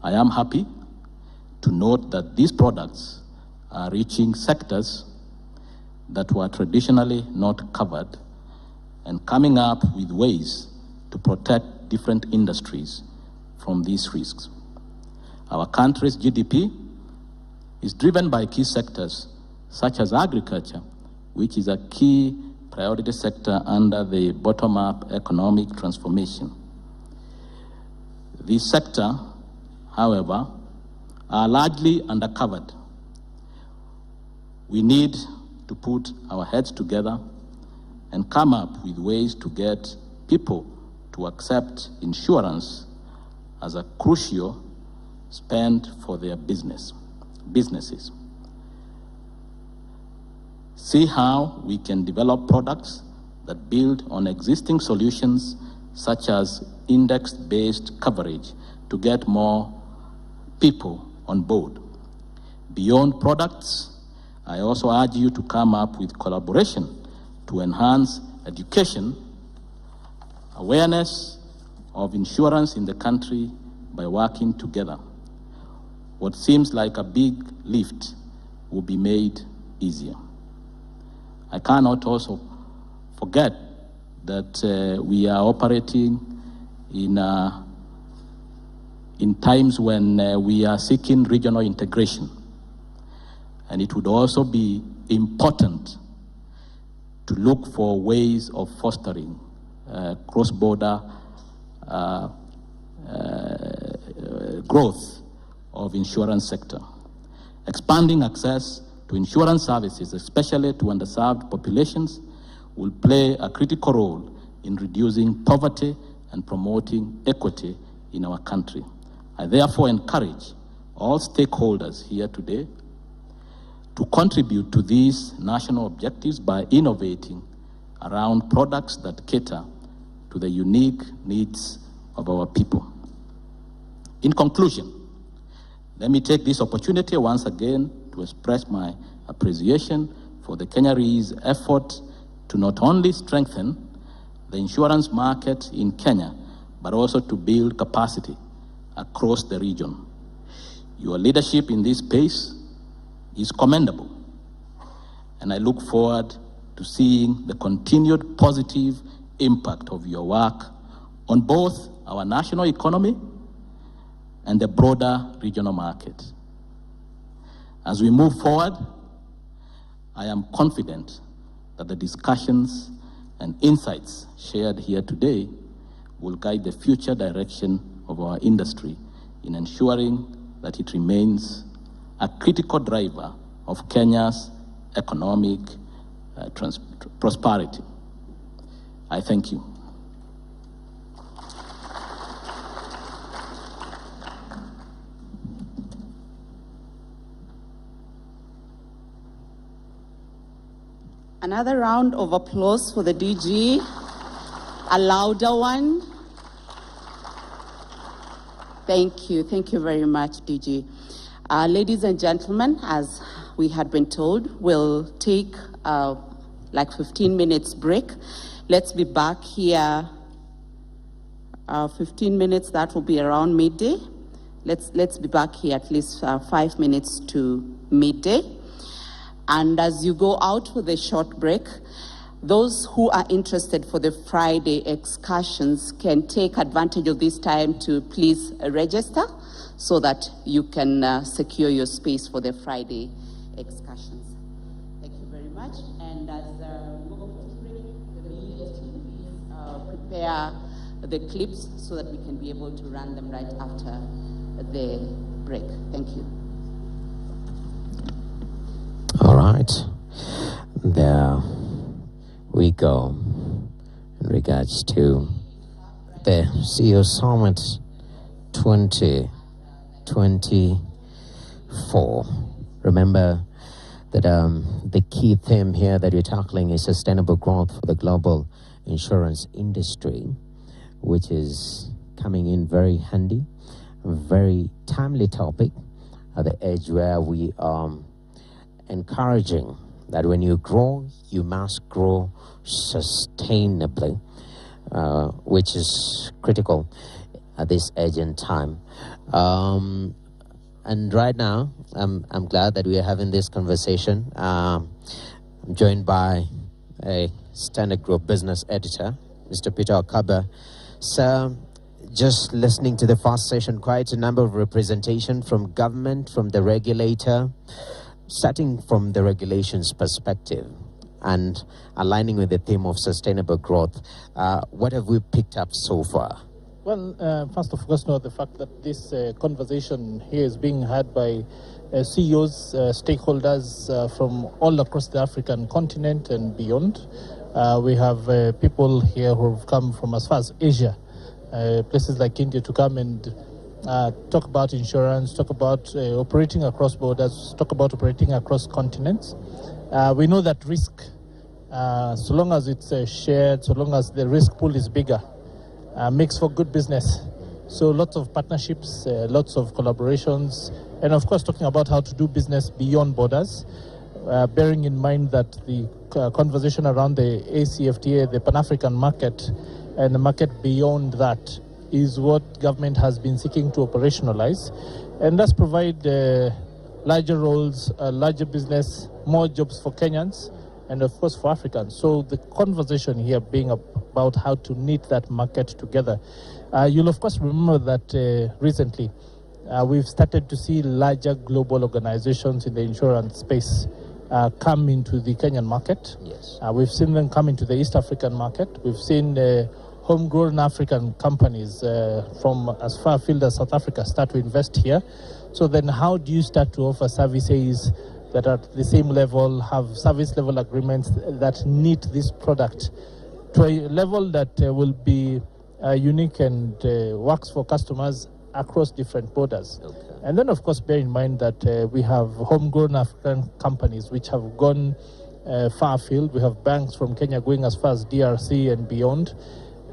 I am happy to note that these products are reaching sectors that were traditionally not covered and coming up with ways to protect different industries from these risks. Our country's GDP is driven by key sectors such as agriculture, which is a key priority sector under the bottom-up economic transformation. This sector, however, are largely undercovered. We need to put our heads together and come up with ways to get people to accept insurance as a crucial spend for their businesses. See how we can develop products that build on existing solutions such as index-based coverage to get more people on board. Beyond products, I also urge you to come up with collaboration to enhance education, awareness of insurance in the country by working together. What seems like a big lift will be made easier. I cannot also forget that we are operating in times when we are seeking regional integration. And it would also be important to look for ways of fostering cross-border growth of insurance sector. Expanding access to insurance services, especially to underserved populations, will play a critical role in reducing poverty and promoting equity in our country. I therefore encourage all stakeholders here today to contribute to these national objectives by innovating around products that cater to the unique needs of our people. In conclusion, let me take this opportunity once again to express my appreciation for the Kenya Re's effort to not only strengthen the insurance market in Kenya, but also to build capacity across the region. Your leadership in this space is commendable, and I look forward to seeing the continued positive impact of your work on both our national economy and the broader regional market. As we move forward, I am confident that the discussions and insights shared here today will guide the future direction of our industry in ensuring that it remains a critical driver of Kenya's economic prosperity. I thank you. Another round of applause for the DG, a louder one. Thank you very much, DG. Ladies and gentlemen, as we had been told, we'll take like 15 minutes break. Let's be back here, 15 minutes, that will be around midday. Let's be back here at least 5 minutes to midday. And as you go out for the short break, those who are interested for the Friday excursions can take advantage of this time to please register so that you can secure your space for the Friday excursions. Thank you very much. And as we go for this break, the media team please prepare the clips so that we can be able to run them right after the break. Thank you. All right, there we go in regards to the CEO Summit 2024. Remember that the key theme here that we're tackling is sustainable growth for the global insurance industry, which is coming in very handy, a very timely topic at the age where we are encouraging that when you grow, you must grow sustainably, which is critical. at this urgent time. And right now, I'm glad that we are having this conversation. I'm joined by a Standard Group business editor, Mr. Peter Okaba. So, just listening to the first session, quite a number of representation from government, from the regulator, starting from the regulations perspective and aligning with the theme of sustainable growth. What have we picked up so far? Well, first of course, note the fact that this conversation here is being had by CEOs, stakeholders from all across the African continent and beyond. We have people here who have come from as far as Asia, places like India, to come and talk about insurance, talk about operating across borders, talk about operating across continents. We know that risk, so long as it's shared, so long as the risk pool is bigger, makes for good business. So lots of partnerships, lots of collaborations, and of course talking about how to do business beyond borders, bearing in mind that the conversation around the ACFTA, the Pan-African market, and the market beyond that is what government has been seeking to operationalize, and thus provide larger roles, larger business, more jobs for Kenyans, and of course for Africans. So the conversation here being about how to knit that market together. You'll of course remember that recently we've started to see larger global organizations in the insurance space come into the Kenyan market. Yes. We've seen them come into the East African market. We've seen homegrown African companies from as far afield as South Africa start to invest here. So then how do you start to offer services that are at the same level, have service level agreements that knit this product to a level that will be unique and works for customers across different borders. Okay. And then of course bear in mind that we have homegrown African companies which have gone far afield. We have banks from Kenya going as far as DRC and beyond.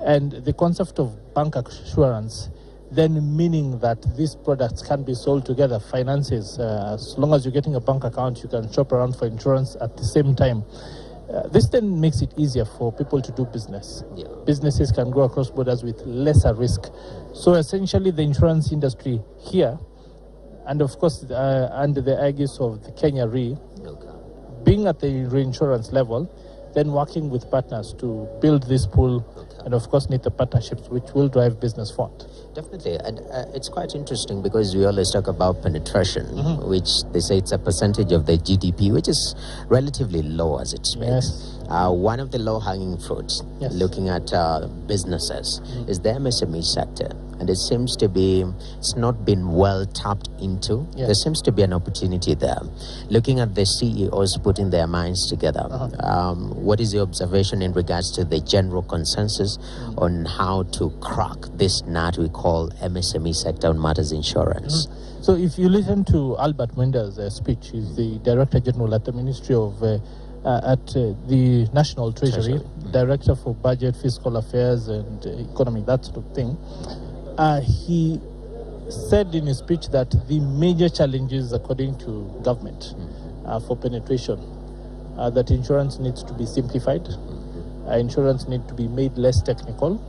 And the concept of bank assurance then meaning that these products can be sold together, finances, as long as you're getting a bank account, you can shop around for insurance at the same time. This then makes it easier for people to do business. Yeah. Businesses can go across borders with lesser risk. So essentially the insurance industry here, and of course under the aegis of the Kenya Re, Okay. being at the reinsurance level, then working with partners to build this pool, and of course need the partnerships which will drive business forward. Definitely, and it's quite interesting because we always talk about penetration, which they say it's a percentage of the GDP, which is relatively low as it's made. Yes. One of the low-hanging fruits, Yes. looking at businesses, is the MSME sector. And it seems to be, it's not been well tapped into. Yes. There seems to be an opportunity there. Looking at the CEOs putting their minds together, what is your observation in regards to the general consensus on how to crack this nut we call MSME sector on matters insurance? So if you listen to Albert Mwenda's speech, he's the Director General at the Ministry of, at the National Treasury, Director for Budget, Fiscal Affairs and Economy, that sort of thing. He said in his speech that the major challenges, according to government, for penetration, that insurance needs to be simplified, insurance needs to be made less technical,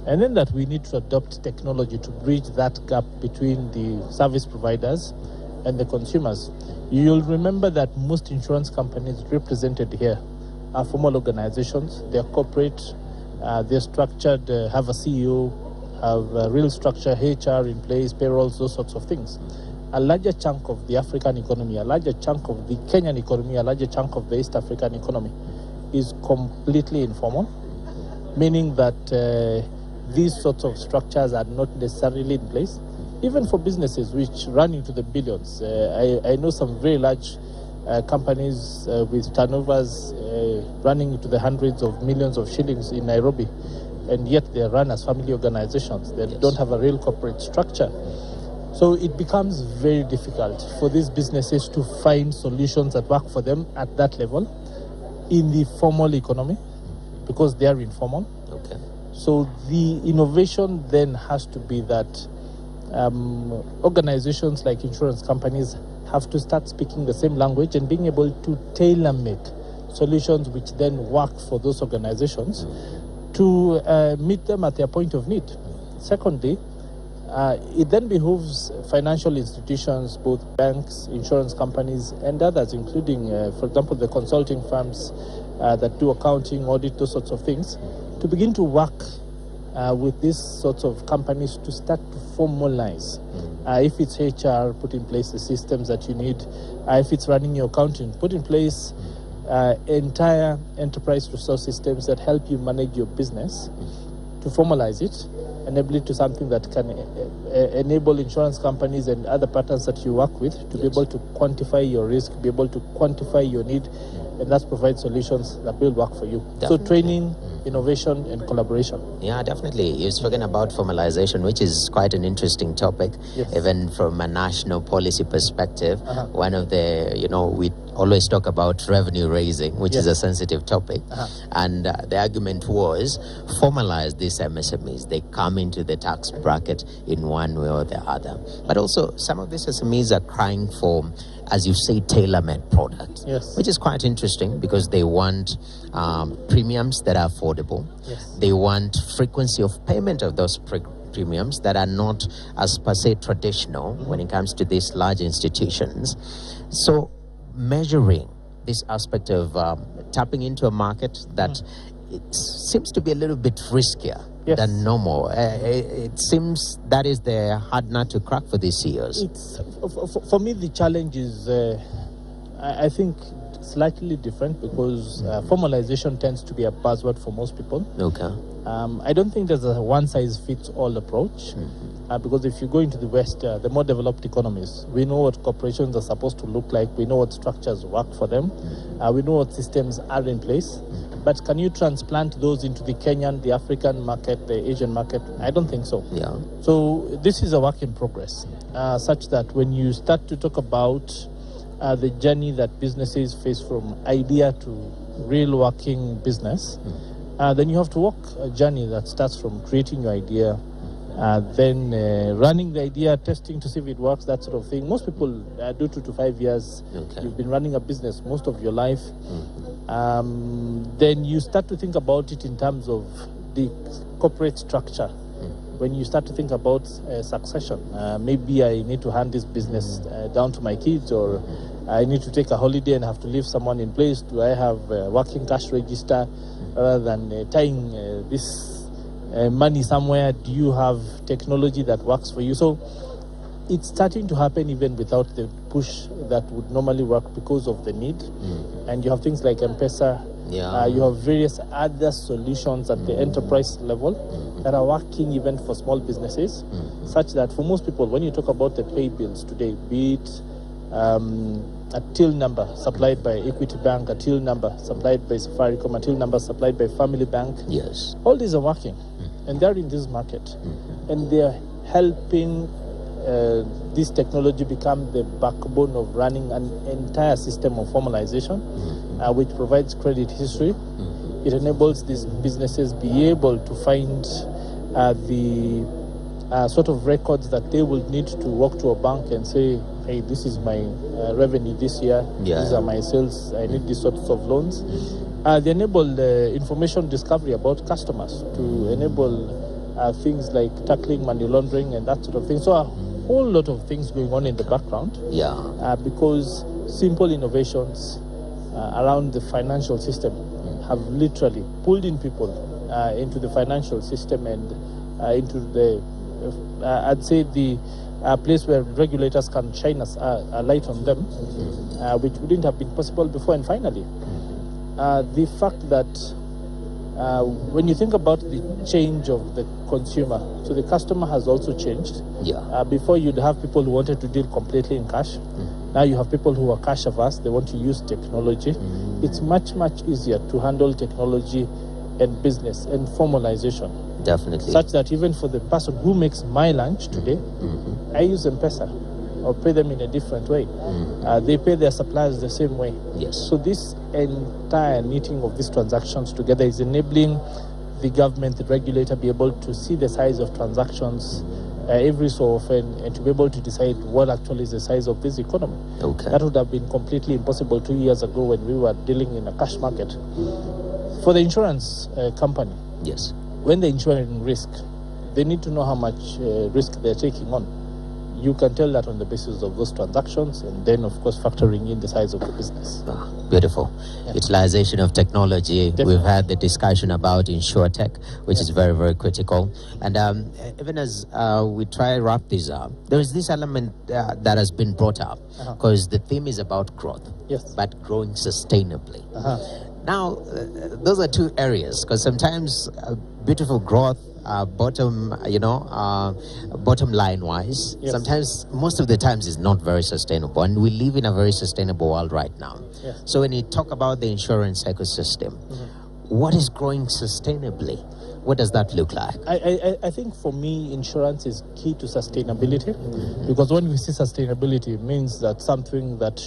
and then that we need to adopt technology to bridge that gap between the service providers and the consumers. You'll remember that most insurance companies represented here are formal organizations. They're corporate, they're structured, have a CEO, have a real structure, HR in place, payrolls, those sorts of things. A larger chunk of the African economy, a larger chunk of the Kenyan economy, a larger chunk of the East African economy is completely informal, meaning that these sorts of structures are not necessarily in place, even for businesses which run into the billions. I know some very large companies with turnovers running into the hundreds of millions of shillings in Nairobi, and yet they run as family organizations. They don't have a real corporate structure. So it becomes very difficult for these businesses to find solutions that work for them at that level in the formal economy because they are informal. Okay. So the innovation then has to be that organizations like insurance companies have to start speaking the same language and being able to tailor-make solutions which then work for those organizations to meet them at their point of need. Secondly, It then behooves financial institutions, both banks, insurance companies, and others, including, for example, the consulting firms that do accounting, audit, those sorts of things, to begin to work with these sorts of companies to start to formalize. If it's HR, put in place the systems that you need. If it's running your accounting, put in place entire enterprise resource systems that help you manage your business, to formalize it, enable it to something that can enable insurance companies and other partners that you work with to be able to quantify your risk, be able to quantify your need, and that's provide solutions that will work for you. Definitely. So training, innovation, and collaboration. Yeah, definitely. You're speaking about formalization, which is quite an interesting topic, even from a national policy perspective. One of the, we always talk about revenue raising, which is a sensitive topic. And the argument was formalize these MSMEs. They come into the tax bracket in one way or the other. But also, some of these SMEs are crying for, as you say, tailor-made products, which is quite interesting because they want premiums that are affordable. They want frequency of payment of those premiums that are not as per se traditional when it comes to these large institutions. So measuring this aspect of tapping into a market that it seems to be a little bit riskier than normal. It seems that is the hard nut to crack for these CEOs. For me, the challenge is, I think, slightly different because formalization tends to be a buzzword for most people. I don't think there's a one-size-fits-all approach. Because if you go into the West, the more developed economies, we know what corporations are supposed to look like, we know what structures work for them, we know what systems are in place. But can you transplant those into the Kenyan, the African market, the Asian market? I don't think so. So this is a work in progress, such that when you start to talk about the journey that businesses face from idea to real working business, then you have to walk a journey that starts from creating your idea, then running the idea, testing to see if it works, that sort of thing. Most people do 2 to 5 years. You've been running a business most of your life. Then you start to think about it in terms of the corporate structure. When you start to think about succession, maybe I need to hand this business down to my kids, or I need to take a holiday and have to leave someone in place. Do I have a working cash register rather than tying this money somewhere? Do you have technology that works for you? So it's starting to happen even without the push that would normally work because of the need. And you have things like M-Pesa. You have various other solutions at the enterprise level that are working even for small businesses, such that for most people, when you talk about the pay bills today, be it a till number supplied by Equity Bank, a till number supplied by Safaricom, a till number supplied by Family Bank. All these are working, and they're in this market, and they're helping this technology become the backbone of running an entire system of formalization, which provides credit history. It enables these businesses be able to find the sort of records that they will need to walk to a bank and say, hey, this is my revenue this year, these are my sales, I need these sorts of loans. They enable information discovery about customers to enable things like tackling money laundering and that sort of thing. So a whole lot of things going on in the background. Because simple innovations around the financial system have literally pulled in people into the financial system and into the, I'd say, the place where regulators can shine a light on them, which wouldn't have been possible before. And finally, the fact that when you think about the change of the consumer, so the customer has also changed. Before you'd have people who wanted to deal completely in cash. Now you have people who are cash averse, they want to use technology. It's much, much easier to handle technology and business and formalization. Such that even for the person who makes my lunch today, I use M-Pesa or pay them in a different way. They pay their suppliers the same way. So this entire knitting of these transactions together is enabling the government, the regulator, be able to see the size of transactions every so often and to be able to decide what actually is the size of this economy. That would have been completely impossible 2 years ago when we were dealing in a cash market. For the insurance company, when they're insuring risk, they need to know how much risk they're taking on. You can tell that on the basis of those transactions, and then, of course, factoring in the size of the business. Beautiful. Yeah. Utilization of technology. Definitely. We've had the discussion about InsurTech, which is very, very critical. And even as we try to wrap this up, there is this element that has been brought up, because the theme is about growth, but growing sustainably. Now, those are two areas, because sometimes beautiful growth, bottom line wise, sometimes, most of the times, is not very sustainable, and we live in a very sustainable world right now. So when you talk about the insurance ecosystem, what is growing sustainably? What does that look like? I think for me, insurance is key to sustainability, because when we see sustainability, it means that something that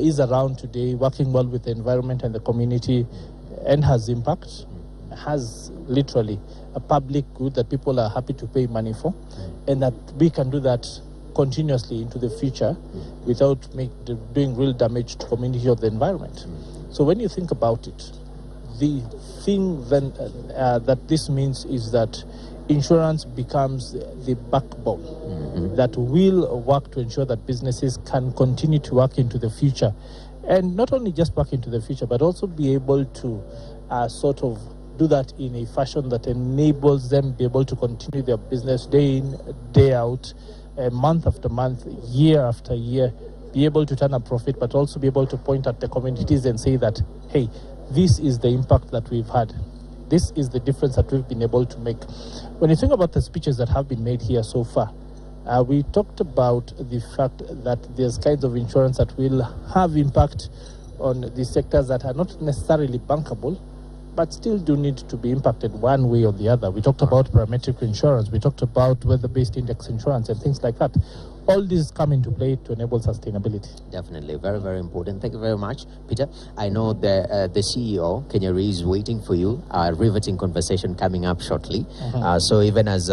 is around today, working well with the environment and the community, and has impact, has literally a public good that people are happy to pay money for, and that we can do that continuously into the future without doing real damage to community or the environment. So when you think about it, the thing then that this means is that insurance becomes the backbone that will work to ensure that businesses can continue to work into the future, and not only just work into the future, but also be able to sort of do that in a fashion that enables them to be able to continue their business day in, day out, month after month, year after year, be able to turn a profit, but also be able to point at the communities and say that, hey, this is the impact that we've had. This is the difference that we've been able to make. When you think about the speeches that have been made here so far, we talked about the fact that there's kinds of insurance that will have impact on the sectors that are not necessarily bankable, but still do need to be impacted one way or the other. We talked about parametric insurance, we talked about weather-based index insurance and things like that. All these come into play to enable sustainability. Definitely, very, very important. Thank you very much, Peter. I know the CEO, Kenya Re, is waiting for you. A riveting conversation coming up shortly. So even as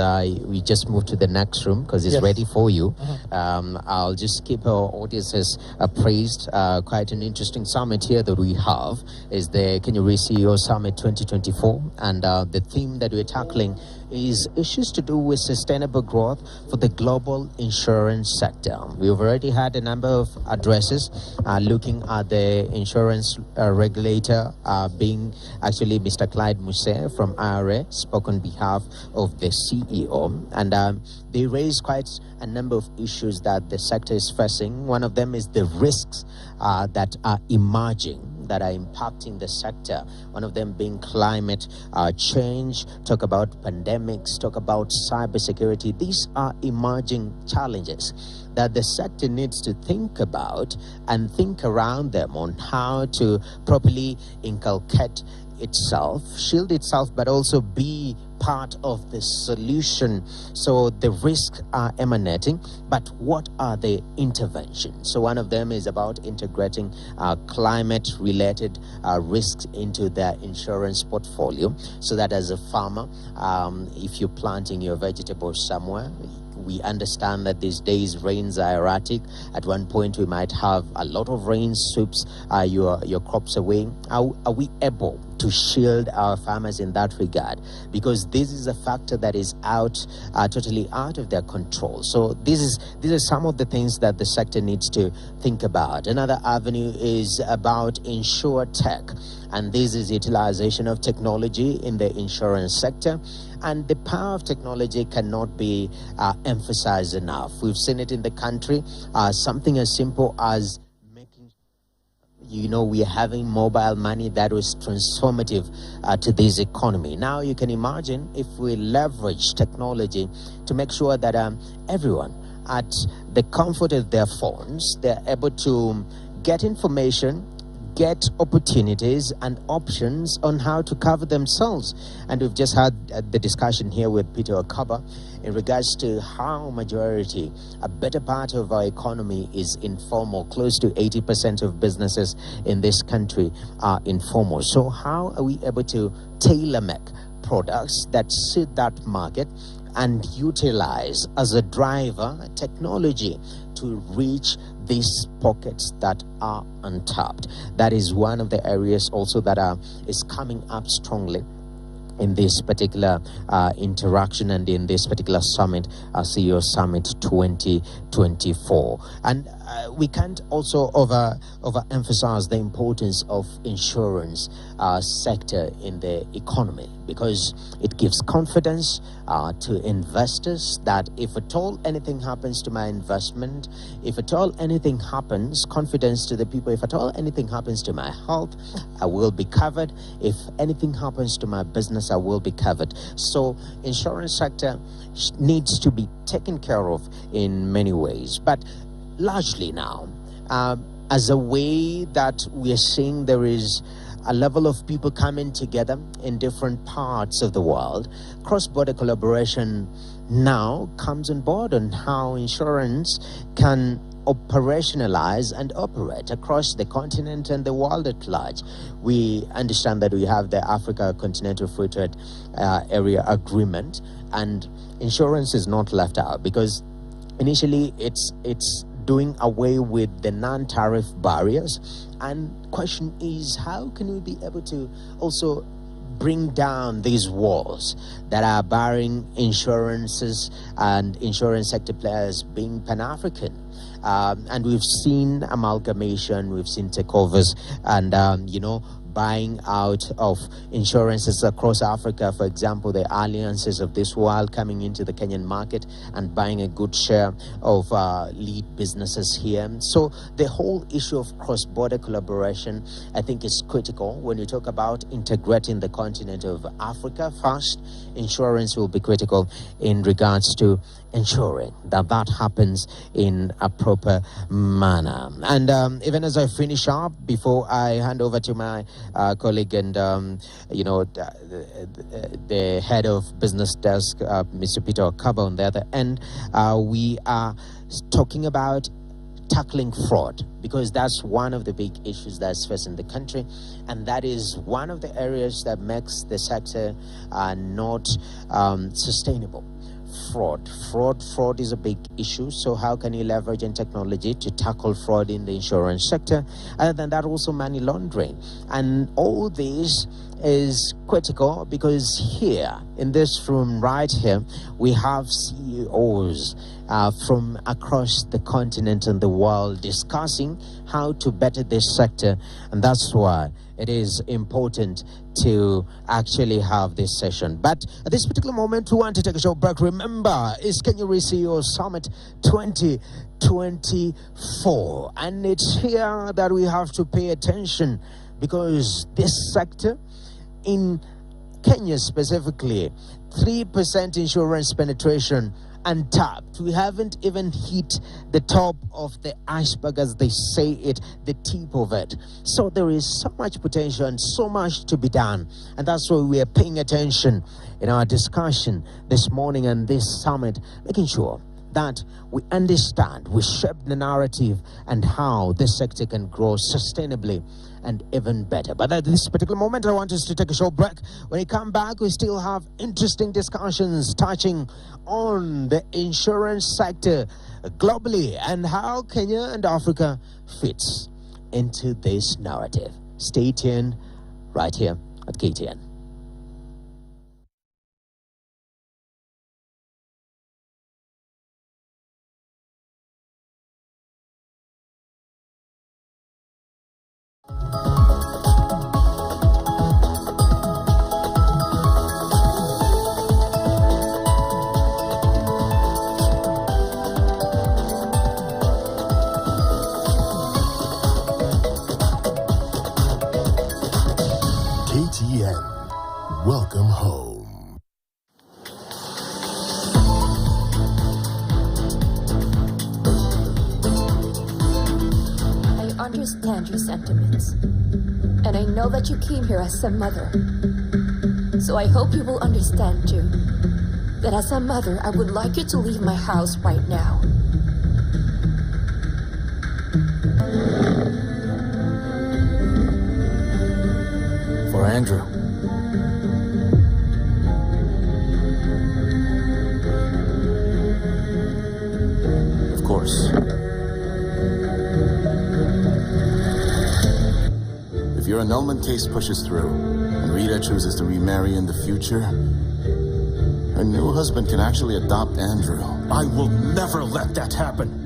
we just move to the next room, because it's ready for you, I'll just keep our audiences appraised. Quite an interesting summit here that we have is the Kenya Re CEO Summit 2024, and the theme that we're tackling is issues to do with sustainable growth for the global insurance sector. We've already had a number of addresses looking at the insurance regulator, being actually Mr. Clyde Muse from IRA, spoke on behalf of the CEO, and they raised quite a number of issues that the sector is facing. One of them is the risks that are emerging, that are impacting the sector. One of them being climate change, talk about pandemics, talk about cybersecurity. These are emerging challenges that the sector needs to think about and think around them on how to properly inculcate itself, shield itself, but also be part of the solution. So the risks are emanating, but what are the interventions? So one of them is about integrating climate-related risks into their insurance portfolio, so that as a farmer, if you're planting your vegetables somewhere, we understand that these days rains are erratic. At one point we might have a lot of rain sweeps your crops away. Are we able to shield our farmers in that regard? Because this is a factor that is totally out of their control. So these are some of the things that the sector needs to think about. Another avenue is about InsurTech, and this is utilization of technology in the insurance sector. And the power of technology cannot be emphasized enough. We've seen it in the country. Something as simple as we are having mobile money that was transformative to this economy. Now you can imagine if we leverage technology to make sure that everyone at the comfort of their phones, they're able to get information, get opportunities and options on how to cover themselves. And we've just had the discussion here with Peter Okaba in regards to how majority, a better part of our economy is informal. Close to 80% of businesses in this country are informal. So how are we able to tailor-make products that suit that market and utilize as a driver technology to reach these pockets that are untapped? That is one of the areas also that is coming up strongly in this particular interaction and in this particular summit, CEO Summit 2024. And we can't also overemphasize the importance of insurance sector in the economy, because it gives confidence to investors that if at all anything happens to my investment, if at all anything happens, confidence to the people, if at all anything happens to my health, I will be covered. If anything happens to my business, I will be covered. So insurance sector needs to be taken care of in many ways, but largely now, as a way that we are seeing there is a level of people coming together in different parts of the world, cross-border collaboration now comes on board on how insurance can operationalize and operate across the continent and the world at large. We understand that we have the Africa Continental Free Trade Area Agreement, and insurance is not left out, because initially it's doing away with the non-tariff barriers, and question is, how can we be able to also bring down these walls that are barring insurances and insurance sector players being Pan-African? And we've seen amalgamation, we've seen takeovers, and buying out of insurances across Africa. For example, the alliances of this world coming into the Kenyan market and buying a good share of lead businesses here. So the whole issue of cross-border collaboration, I think, is critical. When you talk about integrating the continent of Africa first, insurance will be critical in regards to ensuring that that happens in a proper manner. And even as I finish up, before I hand over to my colleague and the head of business desk, Mr. Peter Okaba, on the other end, we are talking about tackling fraud, because that's one of the big issues that's facing the country, and that is one of the areas that makes the sector not sustainable. Fraud is a big issue. So how can you leverage in technology to tackle fraud in the insurance sector? Other than that, also money laundering. And all this is critical, because here in this room right here, we have CEOs from across the continent and the world discussing how to better this sector. And that's why it is important to actually have this session. But at this particular moment, we want to take a short break. Remember, it's Kenya CEO Summit 2024. And it's here that we have to pay attention, because this sector in Kenya specifically, 3% insurance penetration untapped. We haven't even hit the top of the iceberg, as they say it, the tip of it. So there is so much potential and so much to be done. And that's why we are paying attention in our discussion this morning and this summit, making sure that we understand, we shape the narrative and how this sector can grow sustainably and even better. But at this particular moment, I want us to take a short break. When we come back, we still have interesting discussions touching on the insurance sector globally and how Kenya and Africa fits into this narrative. Stay tuned right here at KTN. KTN, welcome home. I understand your sentiments, and I know that you came here as a mother. So I hope you will understand too, that as a mother, I would like you to leave my house right now. For Andrew. Of course. If your annulment case pushes through, and Rita chooses to remarry in the future, her new husband can actually adopt Andrew. I will never let that happen.